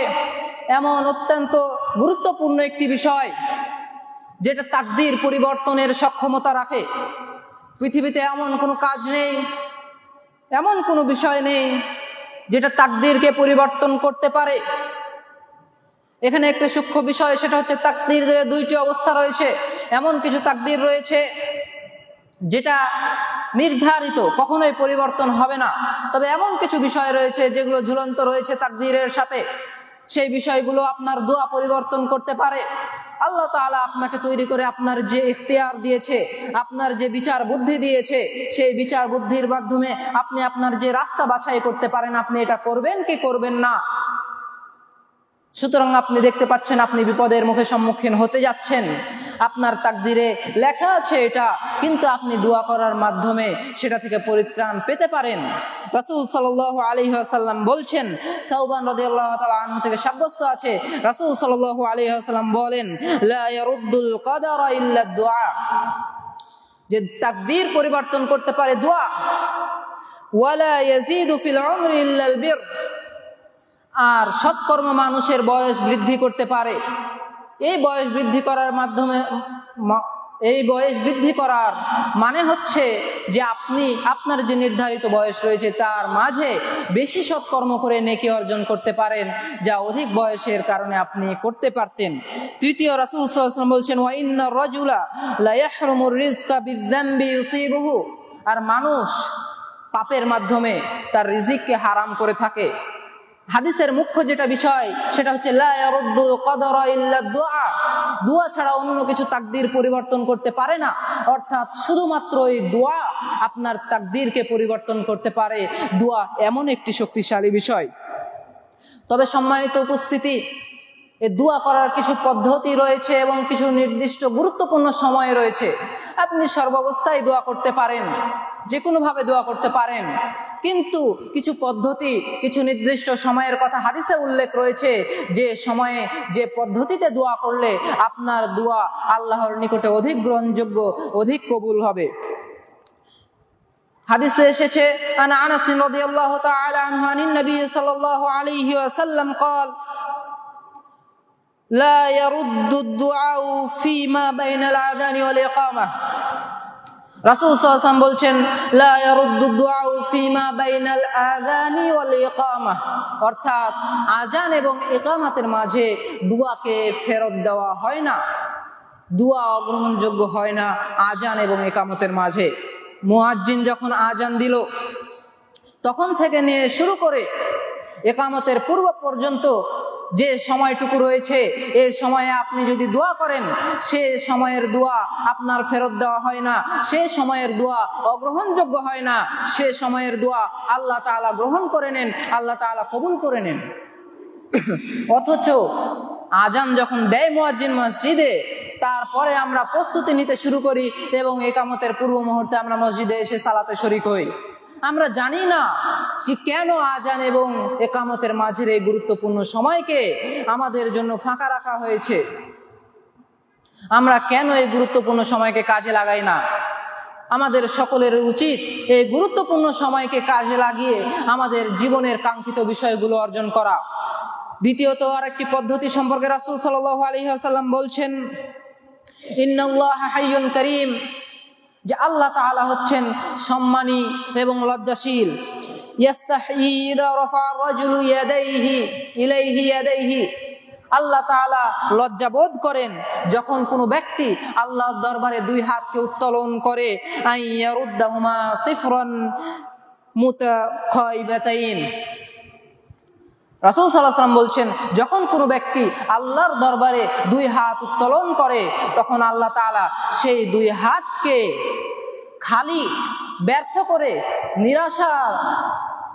এমন অত্যন্ত গুরুত্বপূর্ণ একটি বিষয় যেটা তাকদীর পরিবর্তনের সক্ষমতা রাখে। পৃথিবীতে এমন কোনো কাজ নেই, এমন কোনো বিষয় নেই যেটা তাকদীরকে পরিবর্তন করতে পারে। এখানে একটা সূক্ষ্ম বিষয়, সেটা হচ্ছে তাকদীরের দুইটি অবস্থা রয়েছে। এমন কিছু তাকদীর রয়েছে যেটা নির্ধারিত, কখনোই পরিবর্তন হবে না। তবে এমন কিছু বিষয় রয়েছে যেগুলো ঝুলন্ত রয়েছে তাকদীরের সাথে, সেই বিষয়গুলো আপনার দোয়া পরিবর্তন করতে পারে। আল্লাহ তাআলা আপনাকে তৈরি করে আপনার যে ইখতিয়ার দিয়েছে, আপনার যে বিচার বুদ্ধি দিয়েছে, সেই বিচার বুদ্ধির মাধ্যমে আপনি আপনার যে রাস্তা বাছাই করতে পারেন, আপনি এটা করবেন কি করবেন না। সুতরাং আপনি দেখতে পাচ্ছেন আপনি বিপদের মুখে সম্মুখীন হতে যাচ্ছেন, আপনার তাকদিরে লেখা আছে এটা, কিন্তু আপনি দোয়া করার মাধ্যমে সেটা থেকে পরিত্রাণ পেতে পারেন। রাসূল সাল্লাল্লাহু আলাইহি ওয়াসাল্লাম বলছেন, সাওবান রাদিয়াল্লাহু তাআলা আনহু থেকে সাব্যস্ত আছে, রাসূল সাল্লাল্লাহু আলাইহি ওয়াসাল্লাম বলেন, লা ইয়ারুদ্দুল কাদারা ইল্লা দুআ, যে তাকদীর পরিবর্তন করতে পারে দোয়া, ওয়ালা ইয়াজিদু ফিল উমরি ইল্লাল বির, আর সৎকর্ম মানুষের বয়স বৃদ্ধি করতে পারে। এই বয়স বৃদ্ধি করার মাধ্যমে, এই বয়স বৃদ্ধি করার মানে হচ্ছে যে আপনি আপনার যে নির্ধারিত বয়স রয়েছে তার মাঝে বেশি সৎকর্ম করে নেকি অর্জন করতে পারেন, যা অধিক বয়সের কারণে আপনি করতে পারতেন। তৃতীয়, রাসূল সাল্লাল্লাহু আলাইহি ওয়াসাল্লাম বলছেন, ওয়া ইন্নার রাজুলা লা ইয়াহরুমুর রিজকা বিযামবি ইউসিবুহু, আর মানুষ পাপের মাধ্যমে তার রিজিককে হারাম করে থাকে। হাদিসের মুখ্য যেটা বিষয় সেটা হচ্ছে লা ইয়ারুদ্দুল কাদারা ইল্লা দুআ, দোয়া ছাড়া অন্য কিছু তাকদীর পরিবর্তন করতে পারে না, অর্থাৎ শুধুমাত্র এই দোয়া আপনার তাকদীরকে পরিবর্তন করতে পারে। দোয়া এমন একটি শক্তিশালী বিষয়। তবে সম্মানিত উপস্থিতি, এই দোয়া করার কিছু পদ্ধতি রয়েছে এবং কিছু নির্দিষ্ট গুরুত্বপূর্ণ সময় রয়েছে। আপনি সর্বাবস্থায় দোয়া করতে পারেন, যে কোনোভাবে দোয়া করতে পারেন, কিন্তু কিছু পদ্ধতি, কিছু নির্দিষ্ট সময়ের কথা হাদিসে উল্লেখ রয়েছে, যে সময়ে যে পদ্ধতিতে দোয়া করলে আপনার দোয়া আল্লাহর নিকটে অধিক গ্রহণযোগ্য, অধিক কবুল হবে। হাদিসে এসেছে, আন আনাস রাদিয়াল্লাহু তাআলা আনহু আনিন নবী সাল্লাল্লাহু আলাইহি ওয়াসাল্লাম قال لا يرد الدعاء فيما بين الأذان والإقامة, রাসূল সাল্লাল্লাহু আলাইহি ওয়াসাল্লাম বলছেন, লা ইয়ারুদ্দু দুআউ ফিমা বাইনাল আযানি ওয়াল ইকামা, অর্থাৎ আযান এবং ইকামাতের মাঝে দোয়াকে ফেরত দেওয়া হয় না, দোয়া অগ্রহণযোগ্য হয় না আযান এবং ইকামতের মাঝে। মুয়াজ্জিন যখন আযান দিল তখন থেকে নিয়ে শুরু করে ইকামতের পূর্ব পর্যন্ত যে সময়টুকু রয়েছে, এই সময়ে আপনি যদি দোয়া করেন, সে সময়ের দোয়া আপনার ফেরত দেওয়া হয় না, সে সময়ের দোয়া অগ্রহণযোগ্য হয় না, সে সময়ের দোয়া আল্লাহ তাআলা গ্রহণ করে নেন, আল্লাহ তাআলা কবুল করে নেন। অথচ আযান যখন দেয় মুয়াজ্জিন মসজিদে, তারপরে আমরা প্রস্তুতি নিতে শুরু করি এবং ইকামতের পূর্ব মুহূর্তে আমরা মসজিদে এসে সালাতে শরীক হই। আমরা জানি না যে কেন আযান এবং ইকামতের মাঝের এই গুরুত্বপূর্ণ সময়কে আমাদের জন্য ফাঁকা রাখা হয়েছে। আমরা কেন এই গুরুত্বপূর্ণ সময়কে কাজে লাগাই না? আমাদের সকলের উচিত এই গুরুত্বপূর্ণ সময়কে কাজে লাগিয়ে আমাদের জীবনের কাঙ্ক্ষিত বিষয়গুলো অর্জন করা। দ্বিতীয়ত আরেকটি পদ্ধতি সম্পর্কে রাসূল সাল্লাল্লাহু আলাইহি ওয়াসাল্লাম বলছেন, ইন্নাল্লাহা হাইয়ুন কারীম, যে আল্লাহ তাআলা হচ্ছেন সম্মানী এবং লজ্জাশীল। ইয়াস্তাহি ইযা রাফা'a আর-রাজুলু ইয়াদাইহি ইলাইহি ইয়াদাইহি, আল্লাহ তাআলা লজ্জাবোধ করেন যখন কোনো ব্যক্তি আল্লাহর দরবারে দুই হাতকে উত্তোলন করে, আইয়ারুদ্দাহুমা সিফরান মুতাখাইবাতাইন। রাসূল সাল্লাল্লাহু আলাইহি ওয়াসাল্লাম বলছেন, যখন কোনো ব্যক্তি আল্লাহর দরবারে দুই হাত উত্তোলন করে তখন আল্লাহ তাআলা সেই দুই হাতকে খালি, ব্যর্থ করে,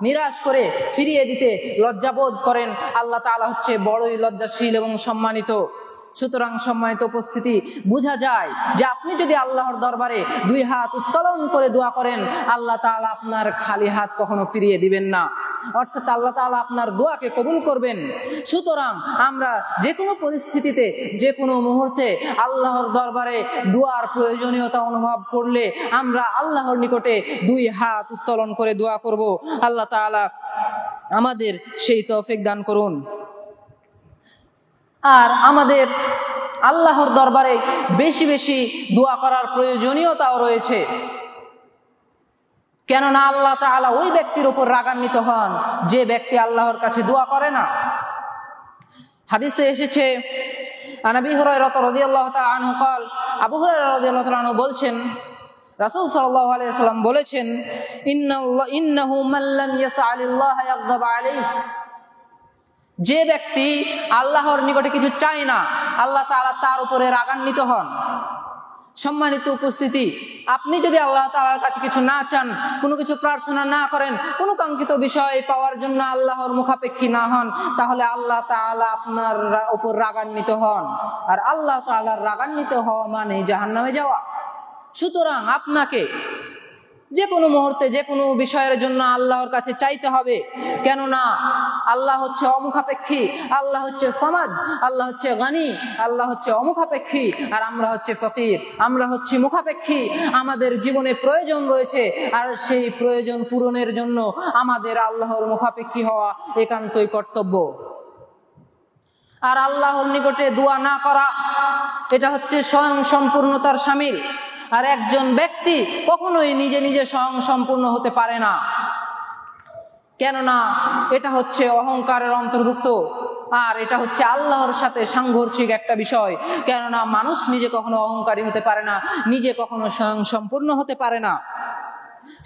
নিরাশ করে ফিরিয়ে দিতে লজ্জাবোধ করেন। আল্লাহ তাআলা হচ্ছে বড়ই লজ্জাশীল এবং সম্মানিত। সুতরাং সম্মানিত উপস্থিতি, বোঝা যায় যে আপনি যদি আল্লাহর দরবারে দুই হাত উত্তোলন করে দোয়া করেন, আল্লাহ তাআলা আপনার খালি হাত কখনো ফিরিয়ে দিবেন না, অর্থাৎ আল্লাহ তাআলা আপনার দোয়াকে কবুল করবেন। সুতরাং আমরা যে কোনো পরিস্থিতিতে, যে কোনো মুহূর্তে আল্লাহর দরবারে দোয়ার প্রয়োজনীয়তা অনুভব করলে আমরা আল্লাহর নিকটে দুই হাত উত্তোলন করে দোয়া করব। আল্লাহ তাআলা আমাদের সেই তৌফিক দান করুন। আর আমাদের আল্লাহর দরবারে বেশি বেশি দোয়া করার প্রয়োজনীয়তাও রয়েছে, কেননা আল্লাহ তাআলা ওই ব্যক্তির উপর রাগান্বিত হন যে ব্যক্তি আল্লাহর কাছে দোয়া করে না। হাদিসে এসেছে, আন আবি হুরায়রা রাদিয়াল্লাহু তাআলা আনহু قال, আবু হুরায়রা রাদিয়াল্লাহু তাআলা আনহু বলছেন, রাসূল সাল্লাল্লাহু আলাইহি ওয়াসাল্লাম বলেছেন, ইন্নাহু মান লাম ইয়াসআলিল্লাহ ইয়াগদাব আলাইহি, যে ব্যক্তি আল্লাহর নিকটে কিছু চায় না, আল্লাহ তাআলা তার উপরে রাগান্বিত হন। সম্মানিত উপস্থিতি, আপনি যদি আল্লাহ তাআলার কাছে কিছু না চান, কোনো কিছু প্রার্থনা না করেন, কোনো কাঙ্ক্ষিত বিষয় পাওয়ার জন্য আল্লাহর মুখাপেক্ষী না হন, তাহলে আল্লাহ তাআলা আপনার উপর রাগান্বিত হন। আর আল্লাহ তাআলার রাগান্বিত হওয়া মানে জাহান্নামে যাওয়া। সুতরাং আপনাকে যে কোনো মুহূর্তে যে কোনো বিষয়ের জন্য আল্লাহর কাছে চাইতে হবে, কেননা আল্লাহ হচ্ছে অমুখাপেক্ষী, আল্লাহ হচ্ছে সামাদ, আল্লাহ হচ্ছে গানি, আল্লাহ হচ্ছে অমুখাপেক্ষী, আর আমরা হচ্ছে ফকির, আমরা হচ্ছে মুখাপেক্ষী। আমাদের জীবনে প্রয়োজন রয়েছে, আর সেই প্রয়োজন পূরণের জন্য আমাদের আল্লাহর মুখাপেক্ষী হওয়া একান্তই কর্তব্য। আর আল্লাহর নিকটে দোয়া না করা, এটা হচ্ছে স্বয়ং সম্পূর্ণতার শামিল। আর একজন ব্যক্তি কখনোই নিজে নিজে স্বয়ং সম্পূর্ণ হতে পারে না, কেননা এটা হচ্ছে অহংকারের অন্তর্ভুক্ত, আর এটা হচ্ছে আল্লাহর সাথে সাংঘর্ষিক একটা বিষয়। কেননা মানুষ নিজে কখনো অহংকারী হতে পারে না, নিজে কখনো স্বয়ং সম্পূর্ণ হতে পারে না।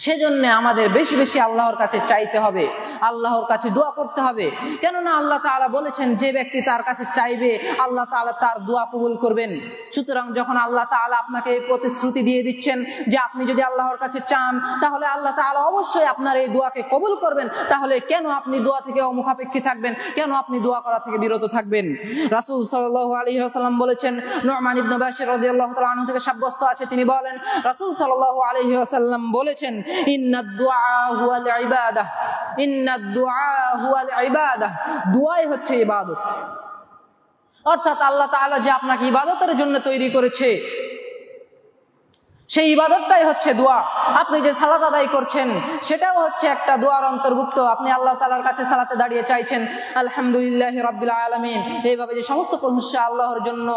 সেজন্য আমাদের বেশি বেশি আল্লাহর কাছে চাইতে হবে, আল্লাহর কাছে দোয়া করতে হবে। কেননা আল্লাহ তাআলা বলেছেন, যে ব্যক্তি তার কাছে চাইবে আল্লাহ তাআলা তার দোয়া কবুল করবেন। সুতরাং যখন আল্লাহ তাআলা আপনাকে এই প্রতিশ্রুতি দিয়ে দিচ্ছেন যে আপনি যদি আল্লাহর কাছে চান, তাহলে আল্লাহ তাআলা অবশ্যই আপনার এই দোয়াকে কবুল করবেন, তাহলে কেন আপনি দোয়া থেকে অমুখাপেক্ষী থাকবেন? কেন আপনি দোয়া করা থেকে বিরত থাকবেন? রাসূল সাল্লাল্লাহু আলাইহি ওয়াসাল্লাম বলেছেন, নু'মান ইবনে বাশির রাদিয়াল্লাহু তাআলা আনহু থেকে সাব্যস্ত আছে, তিনি বলেন, রাসূল সাল্লাল্লাহু আলাইহি ওয়াসাল্লাম বলেছেন, ইন্নাদ দুআ হুয়াল ইবাদাহ, ইন্নাদ দুআ হুয়াল ইবাদাহ, দোয়াই হচ্ছে ইবাদত। অর্থাৎ আল্লাহ তাআলা যে আপনাকে ইবাদতের জন্য তৈরি করেছে, সেই ইবাদতটাই হচ্ছে দোয়া। আপনি যে সালাত আদায় করছেন, সেটাও হচ্ছে একটা দোয়ার অন্তর্ভুক্ত। আপনি আল্লাহ তাআলার কাছে সালাতে দাঁড়িয়ে চাইছেন আলহামদুলিল্লাহি রাব্বিল আলামিন, এইভাবে যে সমস্ত প্রশংসা আল্লাহর জন্য,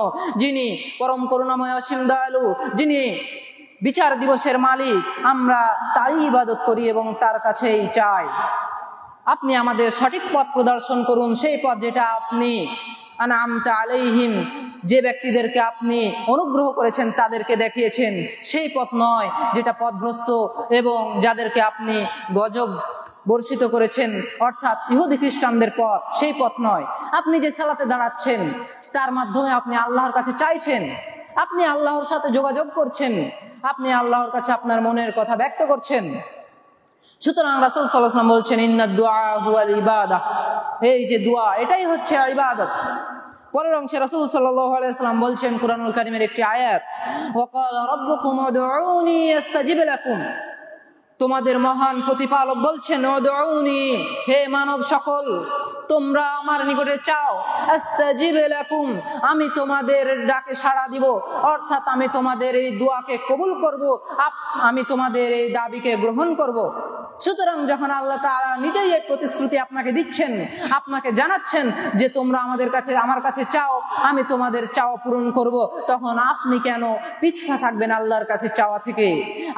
যিনি পরম করুণাময় অসীম দয়ালু, যিনি বিচার দিবসের মালিক, আমরা তাই ইবাদত করি এবং তার কাছেই চাই। আপনি আমাদের সঠিক পথ প্রদর্শন করুন, সেই পথ যেটা আপনি আনআমতা আলাইহিম, যে ব্যক্তিদেরকে আপনি অনুগ্রহ করেছেন তাদেরকে দেখিয়েছেন, সেই পথ নয় যেটা পথভ্রষ্ট এবং যাদেরকে আপনি গজব বর্ষিত করেছেন, অর্থাৎ ইহুদি খ্রিস্টানদের পথ, সেই পথ নয়। আপনি যে সালাতে দাঁড়াচ্ছেন, তার মাধ্যমে আপনি আল্লাহর কাছে চাইছেন, আপনি আল্লাহর সাথে যোগাযোগ করছেন, আপনি আল্লাহর কাছে আপনার মনের কথা ব্যক্ত করছেন। সুতরাং রাসূল সাল্লাল্লাহু আলাইহি ওয়াসাল্লাম বলছেন, ইন্নাদ দুআ হুয়াল ইবাদাহ, এই যে দোয়া, এটাই হচ্ছে ইবাদত। পরের অংশে রাসূল সাল্লাল্লাহু আলাইহি ওয়াসাল্লাম বলছেন, কুরআনুল কারীমের একটি আয়াত, ওয়া ক্বালা রাব্বুকুম উদউনি আস্তাজিব লাকুম, তোমাদের মহান প্রতিপালক বলছেন, উদউনি, হে মানব সকল, তোমরা আমার নিকটে চাও, আস্তাজিব লাকুম, আমি তোমাদের ডাকে সাড়া দিব, অর্থাৎ আমি তোমাদের এই দোয়াকে কবুল করব, আমি তোমাদের এই দাবিকে গ্রহণ করব। সুতরাং যখন আল্লাহ তাআলা নিজেই এই প্রতিশ্রুতি আপনাকে দিচ্ছেন, আপনাকে জানাচ্ছেন যে তোমরা আমার কাছে চাও, আমি তোমাদের চাওয়া পূরণ করব, তখন আপনি কেন পিছপা থাকবেন আল্লাহর কাছে চাওয়া থেকে?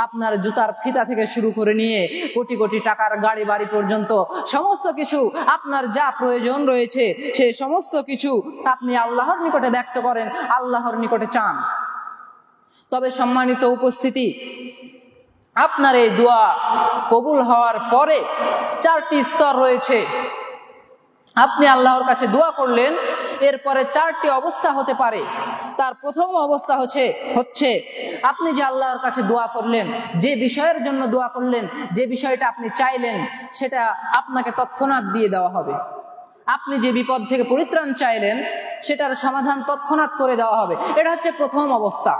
আপনার জুতার ফিতা থেকে শুরু করে নিয়ে কোটি কোটি টাকার গাড়ি বাড়ি পর্যন্ত সমস্ত কিছু, আপনার যা প্রয়োজন রয়েছে সেই সমস্ত কিছু আপনি আল্লাহর নিকটে ব্যক্ত করেন, আল্লাহর নিকটে চান। তবে সম্মানিত উপস্থিতি, আপনার এই দোয়া কবুল হওয়ার পরে 4টি স্তর রয়েছে। আপনি আল্লাহর কাছে দোয়া করলেন, এরপরে 4টি অবস্থা হতে পারে। তার প্রথম অবস্থা হচ্ছে আপনি যে আল্লাহর কাছে দোয়া করলেন, যে বিষয়ের জন্য দোয়া করলেন, যে বিষয়টা আপনি চাইলেন, সেটা আপনাকে তৎক্ষণাৎ দিয়ে দেওয়া হবে। আপনি যে বিপদ থেকে পরিত্রাণ চাইলেন, সেটার সমাধান তৎক্ষণাৎ করে দেওয়া হবে। এটা হচ্ছে প্রথম অবস্থা।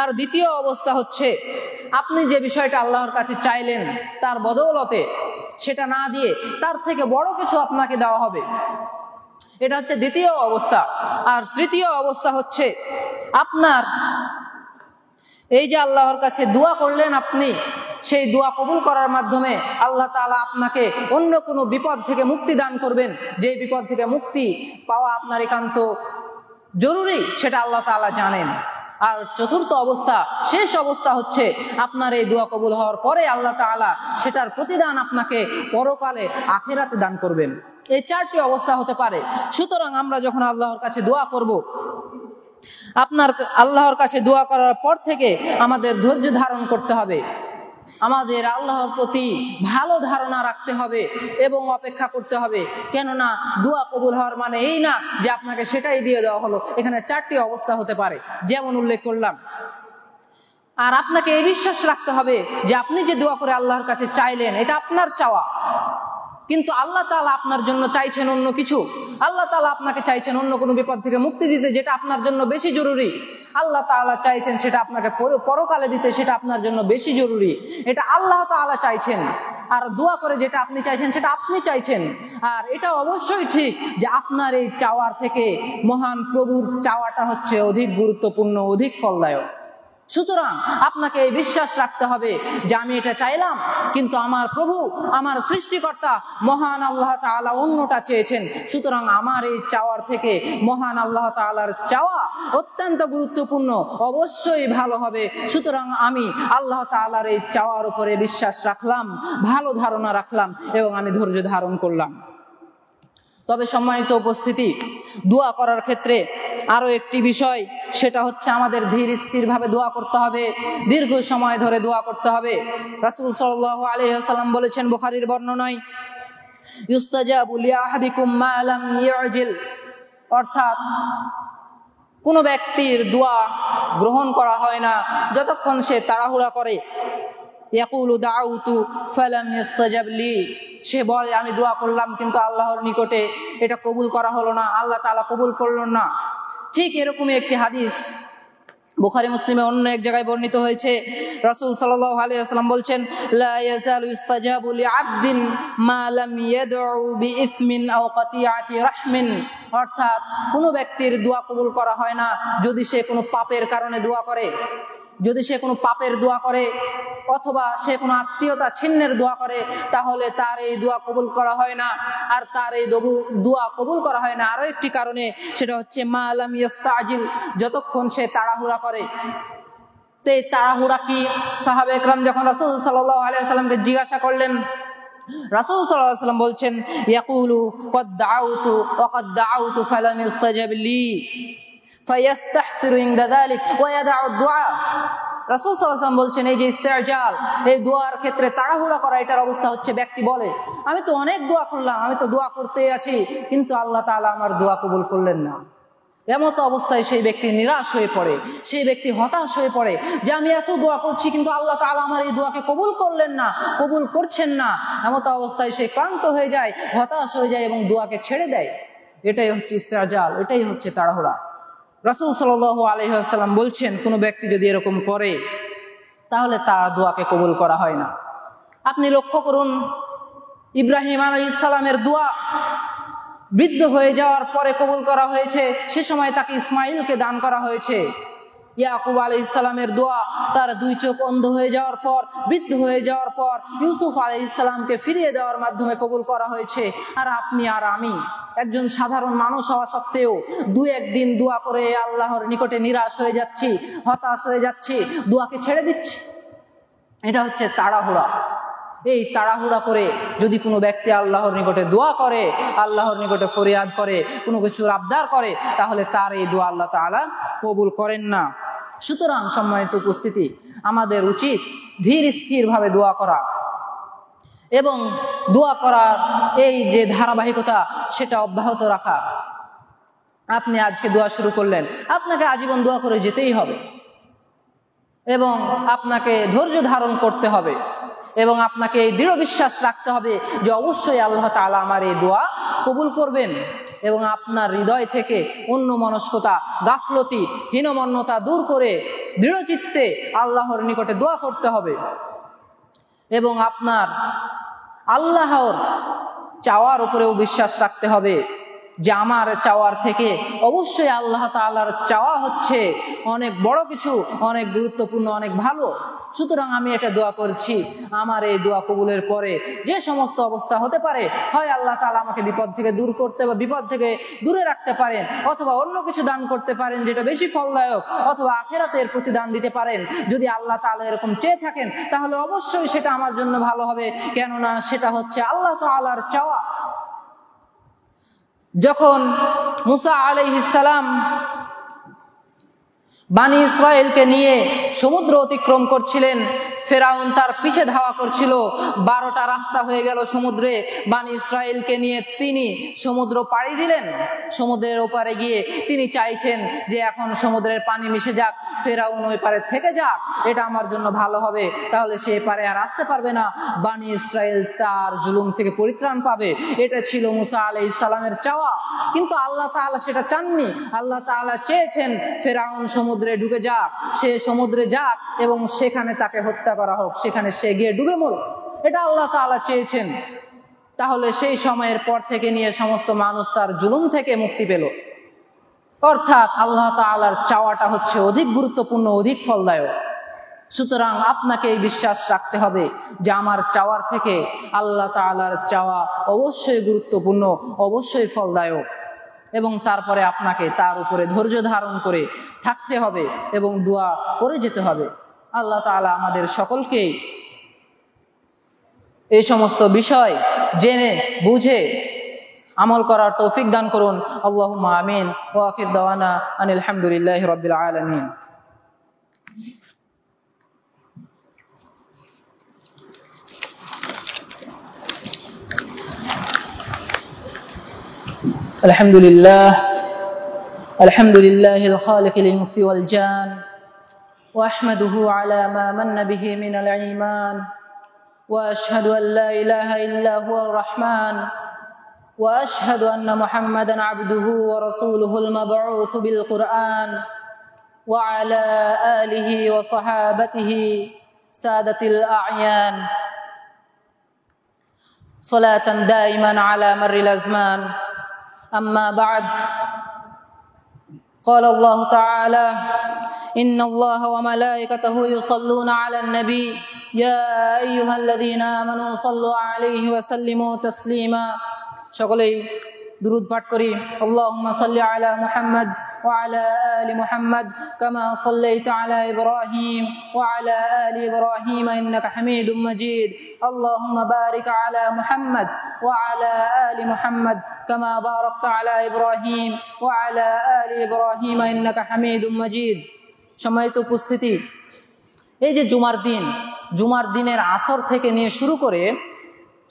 আর দ্বিতীয় অবস্থা হচ্ছে, আপনি যে বিষয়টা আল্লাহর কাছে চাইলেন, তার বদৌলতে সেটা না দিয়ে তার থেকে বড় কিছু আপনাকে দেওয়া হবে। এটা হচ্ছে দ্বিতীয় অবস্থা। আর তৃতীয় অবস্থা হচ্ছে, আপনার এই যে আল্লাহর কাছে দোয়া করলেন, আপনি সেই দোয়া কবুল করার মাধ্যমে আল্লাহ তাআলা আপনাকে অন্য কোনো বিপদ থেকে মুক্তি দান করবেন। যে বিপদ থেকে মুক্তি পাওয়া আপনার একান্ত জরুরি, সেটা আল্লাহ তাআলা জানেন। আর চতুর্থ অবস্থা, শেষ অবস্থা হচ্ছে, আপনার এই দোয়া কবুল হওয়ার পরে আল্লাহ তাআলা সেটার প্রতিদান আপনাকে পরকালে আখিরাতে দান করবেন। এই 4টি অবস্থা হতে পারে। সুতরাং আমরা যখন আল্লাহর কাছে দোয়া করব, আল্লাহর কাছে দোয়া করার পর থেকে আমাদের ধৈর্য ধারণ করতে হবে, আমাদের আল্লাহর প্রতি ভালো ধারণা রাখতে হবে এবং অপেক্ষা করতে হবে। কেননা দোয়া কবুল হওয়ার মানে এই না যে আপনাকে সেটাই দিয়ে দেওয়া হলো। এখানে 4টি অবস্থা হতে পারে। যেমন উল্লেখ করলাম, আর আপনাকে এই বিশ্বাস রাখতে হবে যে আপনি যে দোয়া করে আল্লাহর কাছে চাইলেন এটা আপনার চাওয়া, কিন্তু আল্লাহ তাআলা আপনার জন্য চাইছেন অন্য কিছু। আল্লাহ তাআলা আপনাকে চাইছেন অন্য কোনো বিপদ থেকে মুক্তি দিতে, যেটা আপনার জন্য বেশি জরুরি। আল্লাহ তাআলা চাইছেন সেটা আপনাকে পরকালে দিতে, সেটা আপনার জন্য বেশি জরুরি। এটা আল্লাহ তাআলা চাইছেন। আর দোয়া করে যেটা আপনি চাইছেন সেটা আপনি চাইছেন। আর এটা অবশ্যই ঠিক যে আপনার এই চাওয়ার থেকে মহান প্রভুর চাওয়াটা হচ্ছে অধিক গুরুত্বপূর্ণ, অধিক ফলদায়ক। সুতরাং আপনাকে এই বিশ্বাস রাখতে হবে যে আমি এটা চাইলাম, কিন্তু আমার প্রভু, আমার সৃষ্টিকর্তা মহান আল্লাহ তাআলা অন্যটা চেয়েছেন। সুতরাং আমার এই চাওয়ার থেকে মহান আল্লাহ তাআলার চাওয়া অত্যন্ত গুরুত্বপূর্ণ, অবশ্যই ভালো হবে। সুতরাং আমি আল্লাহ তাআলার এই চাওয়ার উপরে বিশ্বাস রাখলাম, ভালো ধারণা রাখলাম এবং আমি ধৈর্য ধারণ করলাম। তবে সম্মানিত উপস্থিতি, দোয়া করার ক্ষেত্রে আরো একটি বিষয়, সেটা হচ্ছে আমাদের ধীর স্থির ভাবে দোয়া করতে হবে, দীর্ঘ সময় ধরে দোয়া করতে হবে। রাসূল সাল্লাল্লাহু আলাইহি ওয়াসাল্লাম বলেছেন বুখারীর বর্ণনায়, ইউস্তাজাবু লিআহাদিকুম মা লাম ইউজিল, অর্থাৎ কোনো ব্যক্তির দোয়া গ্রহণ করা হয় না যতক্ষণ সে তাড়াহুড়া করে। ইয়াকুলু দাউতু ফালাম ইউস্তাজাব লি, সে বলে আমি দোয়া করলাম কিন্তু আল্লাহর নিকটে এটা কবুল করা হলো না, আল্লাহ তাআলা কবুল করলেন না। ঠিক এরকমই একটি হাদিস বুখারী মুসলিমে অন্য এক জায়গায় বর্ণিত হয়েছে। রাসূল সাল্লাল্লাহু আলাইহি ওয়াসাল্লাম বলছেন, লা ইয়াজালু ইস্তাজাবু লিআবদিন মা লাম ইয়াদউ বিইসমিন আও কাতিআতি রাহমিন, অর্থাৎ কোনো ব্যক্তির দোয়া কবুল করা হয় না যদি সে কোনো পাপের কারণে দোয়া করে। যদি সে কোনো পাপের দোয়া করে অথবা সে কোনো আত্মীয়তা ছিন্নের দোয়া করে, তাহলে তার এই দোয়া কবুল করা হয় না। আর তার এই দোয়া কবুল করা হয় না আরো একটি কারণে, সেটা হচ্ছে মা লাম ইস্তাজিল, যতক্ষণ সে তাড়াহুড়া করে। তো এই তাড়াহুড়া কি? সাহাবা একরাম যখন রাসূল সাল্লাল্লাহু আলাইহি ওয়াসাল্লামকে জিজ্ঞাসা করলেন, রাসূল সাল্লাল্লাহু আলাইহি ওয়াসাল্লাম বলছেন, ইয়াকুলু কদ দাউতু ওয়া কদ দাউতু ফালাম ইস্তাজাব লি ফায়াস্তাহসিরু ইনদা যালিক ওয়া ইয়াদাউ দুআ। রাসূল সাল্লাল্লাহু আলাইহি ওয়াসাল্লাম বলছেন, এই যে ইস্তেজাল, এই দোয়ার ক্ষেত্রে তাড়াহুড়া করা, এটার অবস্থা হচ্ছে ব্যক্তি বলে আমি তো অনেক দোয়া করলাম, আমি তো দোয়া করতেই আছি, কিন্তু আল্লাহ তাআলা আমার দোয়া কবুল করলেন না। এমত অবস্থায় সেই ব্যক্তি নিরাশ হয়ে পড়ে, সেই ব্যক্তি হতাশ হয়ে পড়ে যে আমি এত দোয়া করছি কিন্তু আল্লাহ তাআলা আমার এই দোয়াকে কবুল করলেন না, কবুল করছেন না। এমত অবস্থায় সে ক্লান্ত হয়ে যায়, হতাশ হয়ে যায় এবং দোয়াকে ছেড়ে দেয়। এটাই হচ্ছে ইস্তেজাল, এটাই হচ্ছে তাড়াহুড়া। রাসূল সাল্লাল্লাহু আলাইহি ওয়াসাল্লাম বলছেন, কোনো ব্যক্তি যদি এরকম করে তাহলে তার দোয়াকে কবুল করা হয় না। আপনি লক্ষ্য করুন, ইব্রাহিম আলাইহিস সালামের দোয়া বৃদ্ধ হয়ে যাওয়ার পরে কবুল করা হয়েছে, সে সময় তাকে ইসমাইলকে দান করা হয়েছে। ইয়াকুব আলাইহিস সালামের দোয়া তার দুই চোখ অন্ধ হয়ে যাওয়ার পর, বৃদ্ধ হয়ে যাওয়ার পর ইউসুফ আলাইহিস সালামকে ফিরিয়ে দেওয়ার মাধ্যমে কবুল করা হয়েছে। আর আপনি আর আমি একজন সাধারণ মানুষ হওয়া সত্ত্বেও দু একদিন দোয়া করে আল্লাহর নিকটে নিরাশ হয়ে যাচ্ছি, হতাশ হয়ে যাচ্ছি, দোয়াকে ছেড়ে দিচ্ছি। এটা হচ্ছে তাড়াহুড়া। এই তাড়াহুড়া করে যদি কোনো ব্যক্তি আল্লাহর নিকটে দোয়া করে, আল্লাহর নিকটে ফরিয়াদ করে, কোনো কিছুর আবদার করে, তাহলে তার এই দোয়া আল্লাহ তাআলা কবুল করেন না। সুতরাং সম্মানিত উপস্থিতি, আমাদের উচিত ধীর স্থিরভাবে দোয়া করা এবং দোয়া করার এই যে ধারাবাহিকতা সেটা অব্যাহত রাখা। আপনি আজকে দোয়া শুরু করলেন, আপনাকে আজীবন দোয়া করে যেতেই হবে এবং আপনাকে ধৈর্য ধারণ করতে হবে এবং আপনাকে এই দৃঢ় বিশ্বাস রাখতে হবে যে অবশ্যই আল্লাহ তাআলা আমার এই দোয়া কবুল করবেন। এবং আপনার হৃদয় থেকে অন্য মনস্কতা, গাফলতি, হীনমন্যতা দূর করে দৃঢ় চিত্তে আল্লাহর নিকটে দোয়া করতে হবে এবং আপনার আল্লাহর চাওয়ার উপরেও বিশ্বাস রাখতে হবে যে আমার চাওয়ার থেকে অবশ্যই আল্লাহ তাআলার চাওয়া হচ্ছে অনেক বড় কিছু, অনেক গুরুত্বপূর্ণ, অনেক ভালো। সুতরাং আমি এটা দোয়া করছি, আমার এই দোয়া কবুলের পরে যে সমস্ত অবস্থা হতে পারে, হয় আল্লাহ তাআলা আমাকে বিপদ থেকে দূর করতে বা বিপদ থেকে দূরে রাখতে পারেন, অথবা অন্য কিছু দান করতে পারেন যেটা বেশি ফলদায়ক, অথবা আখিরাতের প্রতিদান দিতে পারেন। যদি আল্লাহ তাআলা এরকম চেয়ে থাকেন তাহলে অবশ্যই সেটা আমার জন্য ভালো হবে, কেননা সেটা হচ্ছে আল্লাহ তাআলার চাওয়া। যখন মুসা আলাইহিস সালাম বানি ইসরায়েলকে নিয়ে সমুদ্র অতিক্রম করছিলেন, ফেরাউন তার পিছে ধাওয়া করছিল। 12টা রাস্তা হয়ে গেল সমুদ্রে। বনী ইসরাইলকে নিয়ে তিনি সমুদ্র পাড়ি দিলেন। সমুদ্রের ওপারে গিয়ে তিনি চাইছেন যে এখন সমুদ্রের পানি মিশে যাক, ফেরাউন ওই পারে থেকে যাক, এটা আমার জন্য ভালো হবে, তাহলে সে পারে আর আসতে পারবে না, বনী ইসরাইল তার জুলুম থেকে পরিত্রাণ পাবে। এটা ছিল মুসা আলাইহিস সালামের চাওয়া। কিন্তু আল্লাহ তাআলা সেটা চাননি। আল্লাহ তাআলা চেয়েছেন ফেরাউন সমুদ্রে ঢুকে যাক, সে সমুদ্রে যাক এবং সেখানে তাকে হত্যা করা হোক, সেখানে সে গিয়ে ডুবে মরুক। এটা আল্লাহ তাআলা চেয়েছেন। তাহলে সেই সময়ের পর থেকে নিয়ে সমস্ত মানুষ তার জুলুম থেকে মুক্তি পেল। অর্থাৎ আল্লাহ তাআলার চাওয়াটা হচ্ছে অধিক গুরুত্বপূর্ণ, অধিক ফলদায়ক। সুতরাং আপনাকে এই বিশ্বাস রাখতে হবে যে আমার চাওয়ার থেকে আল্লাহ তাআলার চাওয়া অবশ্যই গুরুত্বপূর্ণ, অবশ্যই ফলদায়ক। এবং তারপরে আপনাকে তার উপরে ধৈর্য ধারণ করে থাকতে হবে এবং দোয়া করে যেতে হবে। আল্লাহ তাআলা আমাদের সকলকে এই সমস্ত বিষয় জেনে বুঝে আমল করার তৌফিক দান করুন। আল্লাহুম্মা আমিন। ওয়া আখির দাওয়ানা আনিল হামদুলিল্লাহি রাব্বিল আলামিন। আলহামদুলিল্লাহিল খালিকিল ইনসি ওয়াল জান ওয়া আহমাদুহু আলা মা মান্না বিহি মিনাল ঈমান ওয়া আশহাদু আন লা ইলাহা ইল্লা হুয়ার রাহমান ওয়া আশহাদু আন্না মুহাম্মাদান আবদুহু ওয়া রাসূলুহুল মাবউথু বিল কুরআন ওয়া আলা আলিহি ওয়া সাহাবাতিহি সাদাতিল আ'য়ান সালাতান দাইমান আলা মাররিল আজমান। أما بعد، قال الله تعالى: إن الله وملائكته يصلون على النبي يا أيها الذين آمنوا صلوا عليه وسلموا تسليما। সকলেই দুরূদ পাঠ করি। اللهم صل على محمد وعلى آل محمد كما صليت على إبراهيم وعلى آل إبراهيم إنك حميد مجيد। اللهم بارك على محمد وعلى آل محمد كما باركت على إبراهيم وعلى آل إبراهيم إنك حميد مجيد। সম্মানিত উপস্থিতি, এই যে জুমার দিনের আসর থেকে নিয়ে শুরু করে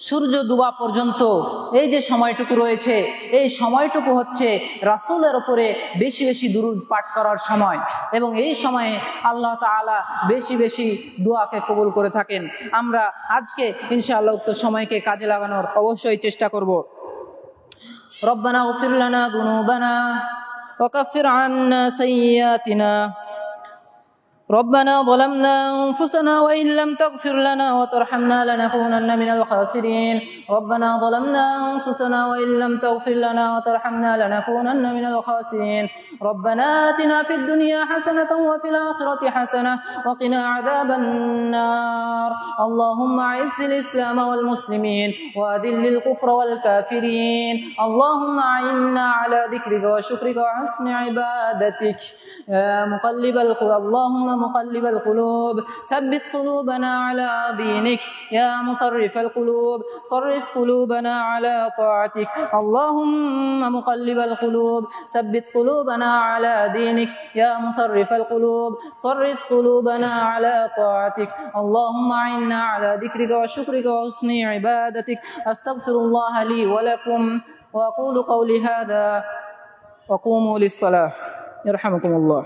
সূর্য ডুবা পর্যন্ত এই যে সময়টুকু রয়েছে, এই সময়টুকু হচ্ছে রাসূলের উপরে বেশি বেশি দুরূদ পাঠ করার সময়। এবং এই সময়ে আল্লাহ তাআলা বেশি বেশি দোয়াকে কবুল করে থাকেন। আমরা আজকে ইনশাআল্লাহ উক্ত সময়কে কাজে লাগানোর অবশ্যই চেষ্টা করব। রব্বানা ইগফির লানা যুনুবানা ওয়া কাফির আন্না সাইয়্যাতিনা ربنا ظلمنا أنفسنا وإن لم تغفر لنا وترحمنا لنكونن من الخاسرين ربنا ظلمنا أنفسنا وإن لم تغفر لنا وترحمنا لنكونن من الخاسرين ربنا آتنا في الدنيا حسنة وفي الآخرة حسنة وقنا عذاب النار اللهم أعز الإسلام والمسلمين وأذل الكفر والكافرين اللهم أعنا على ذكرك وشكرك وحسن عبادتك يا مقلب القلوب اللهم مقلب القلوب ثبت قلوبنا على دينك يا مصرف القلوب صرف قلوبنا على طاعتك اللهم مقلب القلوب ثبت قلوبنا على دينك يا مصرف القلوب صرف قلوبنا على طاعتك اللهم أعنا على ذكرك وشكرك وحسن عبادتك أستغفر الله لي ولكم وأقول قولي هذا وقوموا للصلاة يرحمكم الله.